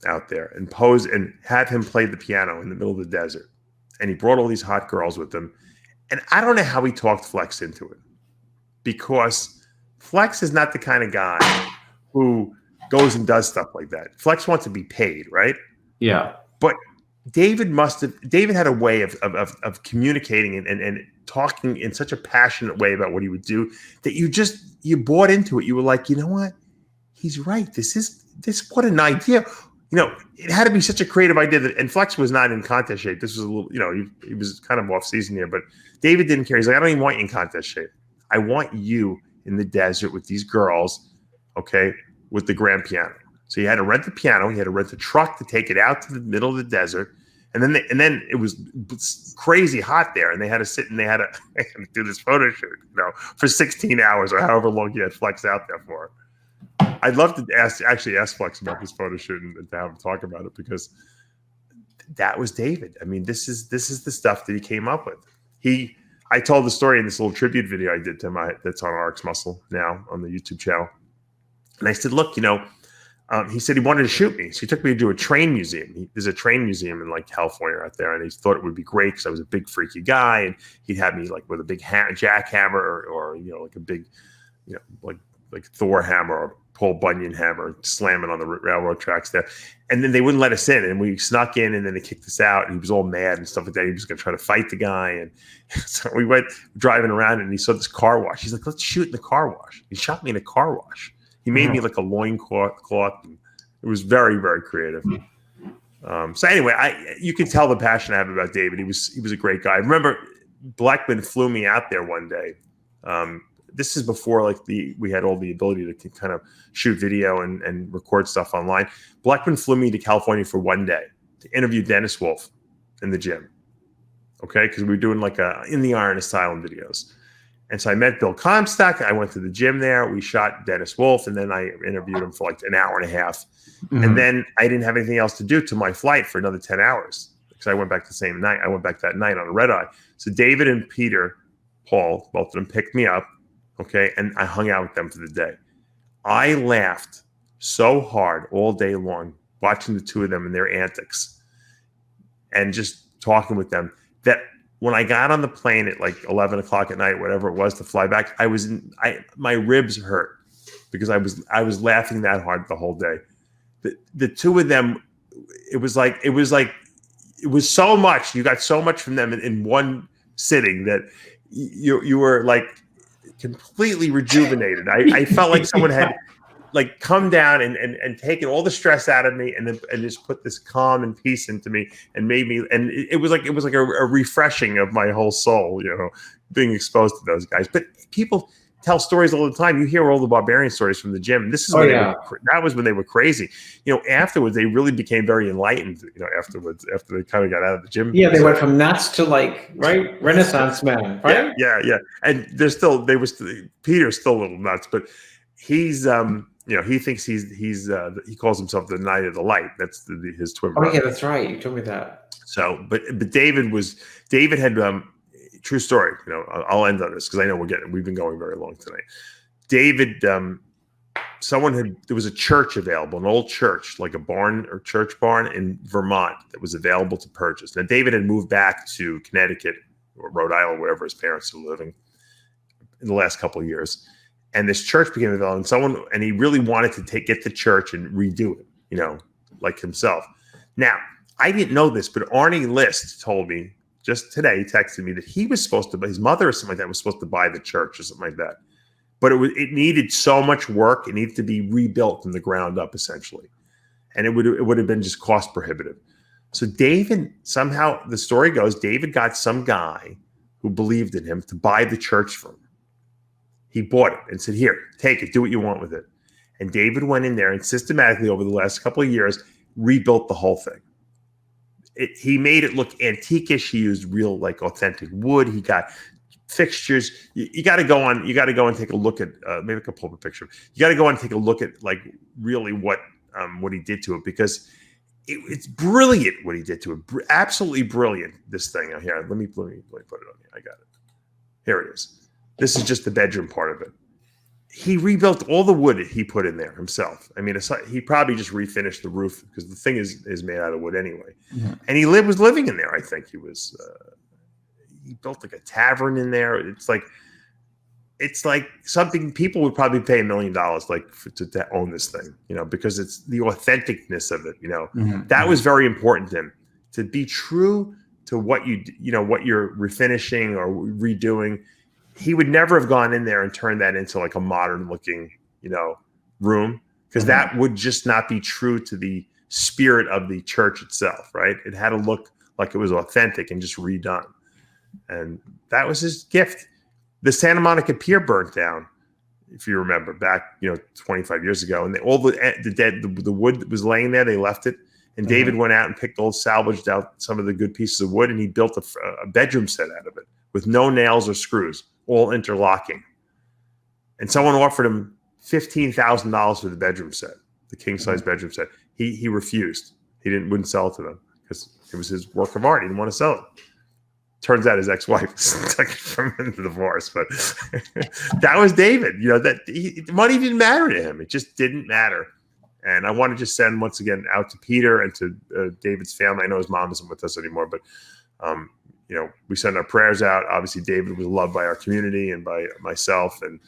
out there and pose and have him play the piano in the middle of the desert. And he brought all these hot girls with him. And I don't know how he talked Flex into it, because Flex is not the kind of guy who goes and does stuff like that. Flex wants to be paid, right? Yeah. But David had a way of communicating and talking in such a passionate way about what he would do that you bought into it. You were like, you know what? He's right. What an idea. It had to be such a creative idea and Flex was not in contest shape. This was a little, he was kind of off season here, but David didn't care. He's like, I don't even want you in contest shape. I want you in the desert with these girls, okay, with the grand piano. So he had to rent the piano. He had to rent a truck to take it out to the middle of the desert. And then it was crazy hot there. And they had to sit and they had to do this photo shoot, for 16 hours or however long he had Flex out there for. I'd love to ask Flex about this photo shoot and to have him talk about it, because that was David. I mean, this is the stuff that he came up with. I told the story in this little tribute video I did to him that's on RxMuscle now on the YouTube channel. And I said, look, he said he wanted to shoot me. So he took me to a train museum. There's a train museum in like California out there. And he thought it would be great because I was a big freaky guy. And he'd have me like with a big jackhammer or like a big, like Thor hammer or Paul Bunyan hammer slamming on the railroad tracks there. And then they wouldn't let us in. And we snuck in and then they kicked us out. And he was all mad and stuff like that. He was going to try to fight the guy. And so we went driving around and he saw this car wash. He's like, let's shoot in the car wash. He shot me in a car wash. He made me like a loincloth. It was very, very creative. So anyway, you can tell the passion I have about David. He was a great guy. I remember Blackman flew me out there one day. This is before like we had all the ability to kind of shoot video and record stuff online. Blackman flew me to California for one day to interview Dennis Wolf in the gym. Okay, because we were doing like In the Iron Asylum videos. And so I met Bill Comstock. I went to the gym there. We shot Dennis Wolf, and then I interviewed him for like an hour and a half. Mm-hmm. And then I didn't have anything else to do to my flight for another 10 hours because I went back the same night. I went back that night on a red eye. So David and Peter, Paul, both of them picked me up, okay, and I hung out with them for the day. I laughed so hard all day long watching the two of them and their antics and just talking with them that when I got on the plane at like 11 o'clock at night, whatever it was, to fly back, my ribs hurt because I was laughing that hard the whole day. The two of them, it was so much. You got so much from them in one sitting that you were like completely rejuvenated. I felt like someone had like come down and taken all the stress out of me and just put this calm and peace into me and made me, and it was like a refreshing of my whole soul, being exposed to those guys. But people tell stories all the time. You hear all the barbarian stories from the gym. This is that was when they were crazy. Afterwards they really became very enlightened. After they kind of got out of the gym. Yeah, they went from nuts to like Renaissance man. Right? Yeah. And Peter's still a little nuts, but he's he thinks he calls himself the Knight of the Light. That's his twin brother. Oh yeah, that's right. You told me that. So, but David had true story. I'll end on this because I know we've been going very long tonight. David, there was a church available, an old church, like a barn or church barn in Vermont that was available to purchase. Now, David had moved back to Connecticut or Rhode Island, wherever his parents were living in the last couple of years. And this church became available, and he really wanted to get the church and redo it, like himself. Now, I didn't know this, but Arnie List told me just today, he texted me that he was supposed to, his mother or something like that was supposed to buy the church or something like that. But it needed so much work. It needed to be rebuilt from the ground up, essentially. And it would have been just cost prohibitive. So David, somehow, the story goes, David got some guy who believed in him to buy the church from him. He bought it and said, here, take it, do what you want with it. And David went in there and systematically over the last couple of years rebuilt the whole thing. He made it look antiquish. He used real, like, authentic wood. He got fixtures. You got to go on. You got to go and take a look at. Maybe I could pull up a picture. You got to go and take a look at, like, really what he did to it, because it's brilliant what he did to it. Absolutely brilliant. This thing here. Let me put it on here. I got it. Here it is. This is just the bedroom part of it. He rebuilt all the wood he put in there himself. I mean, he probably just refinished the roof because the thing is made out of wood anyway. Mm-hmm. And he was living in there. I think he built like a tavern in there. It's like something people would probably pay $1 million to own this thing, because it's the authenticness of it. Mm-hmm. That was very important to him, to be true to what what you're refinishing or redoing. He would never have gone in there and turned that into like a modern looking, room, because that would just not be true to the spirit of the church itself, right? It had to look like it was authentic and just redone. And that was his gift. The Santa Monica Pier burnt down, if you remember, back, 25 years ago. And all the wood that was laying there, they left it. And David went out and salvaged out some of the good pieces of wood, and he built a bedroom set out of it with no nails or screws, all interlocking. And someone offered him $15,000 for the bedroom set, the king-size bedroom set. He refused. He wouldn't sell it to them because it was his work of art. He didn't want to sell it. Turns out his ex-wife took it from him, the divorce. But that was David. That money didn't matter to him. It just didn't matter. And I want to just send once again out to Peter and to David's family. I know his mom isn't with us anymore, but we send our prayers out. Obviously, David was loved by our community and by myself, and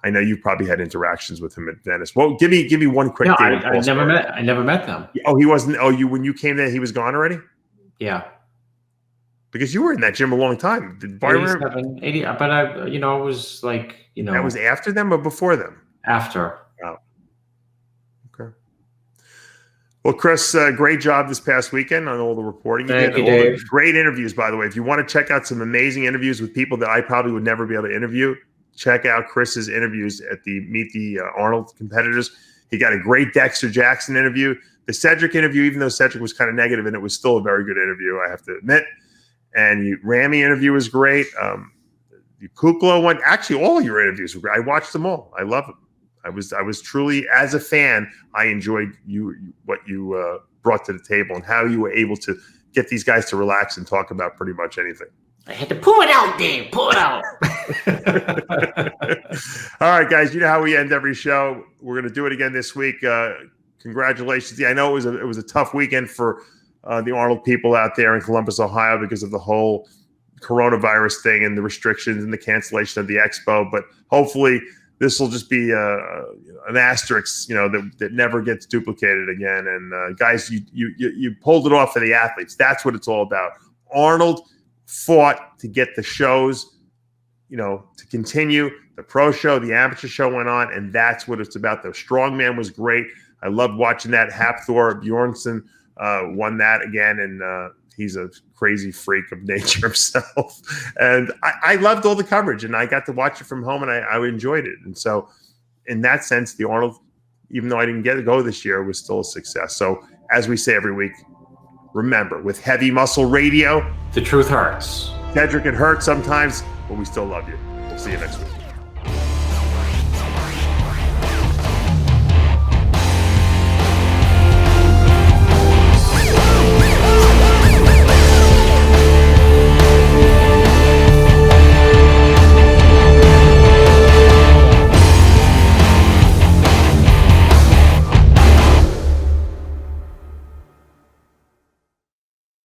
I know you probably had interactions with him at Venice. Well, give me one quick. No, I never met them. Oh, he wasn't. Oh, when you came there, he was gone already. Yeah, because you were in that gym a long time. 80, but I was like, that was after them or before them? After. Oh, okay. Well, Chris, great job this past weekend on all the reporting. Thank you, Dave. Great interviews, by the way. If you want to check out some amazing interviews with people that I probably would never be able to interview, check out Chris's interviews at the Meet the Arnold competitors. He got a great Dexter Jackson interview. The Cedric interview, even though Cedric was kind of negative, and it was still a very good interview, I have to admit. And the Ramy interview was great. The Kukla one, actually, all of your interviews were great. I watched them all. I love them. I was truly, as a fan, I enjoyed what you brought to the table and how you were able to get these guys to relax and talk about pretty much anything. I had to pull it out, Dave. Pull it out. All right, guys. You know how we end every show. We're going to do it again this week. Congratulations. Yeah, I know it was a tough weekend for the Arnold people out there in Columbus, Ohio, because of the whole coronavirus thing and the restrictions and the cancellation of the expo. But hopefully this will just be an asterisk, that never gets duplicated again. And guys, you pulled it off for the athletes. That's what it's all about. Arnold fought to get the shows, to continue. The pro show, the amateur show went on, and that's what it's about. The strongman was great. I loved watching that. Hafthor Bjornsson won that again, and he's a crazy freak of nature himself. And I loved all the coverage, and I got to watch it from home, and I enjoyed it. And so in that sense, the Arnold, even though I didn't get to go this year, was still a success. So as we say every week, remember, with Heavy Muscle Radio, the truth hurts. Cedric, it hurts sometimes, but we still love you. We'll see you next week.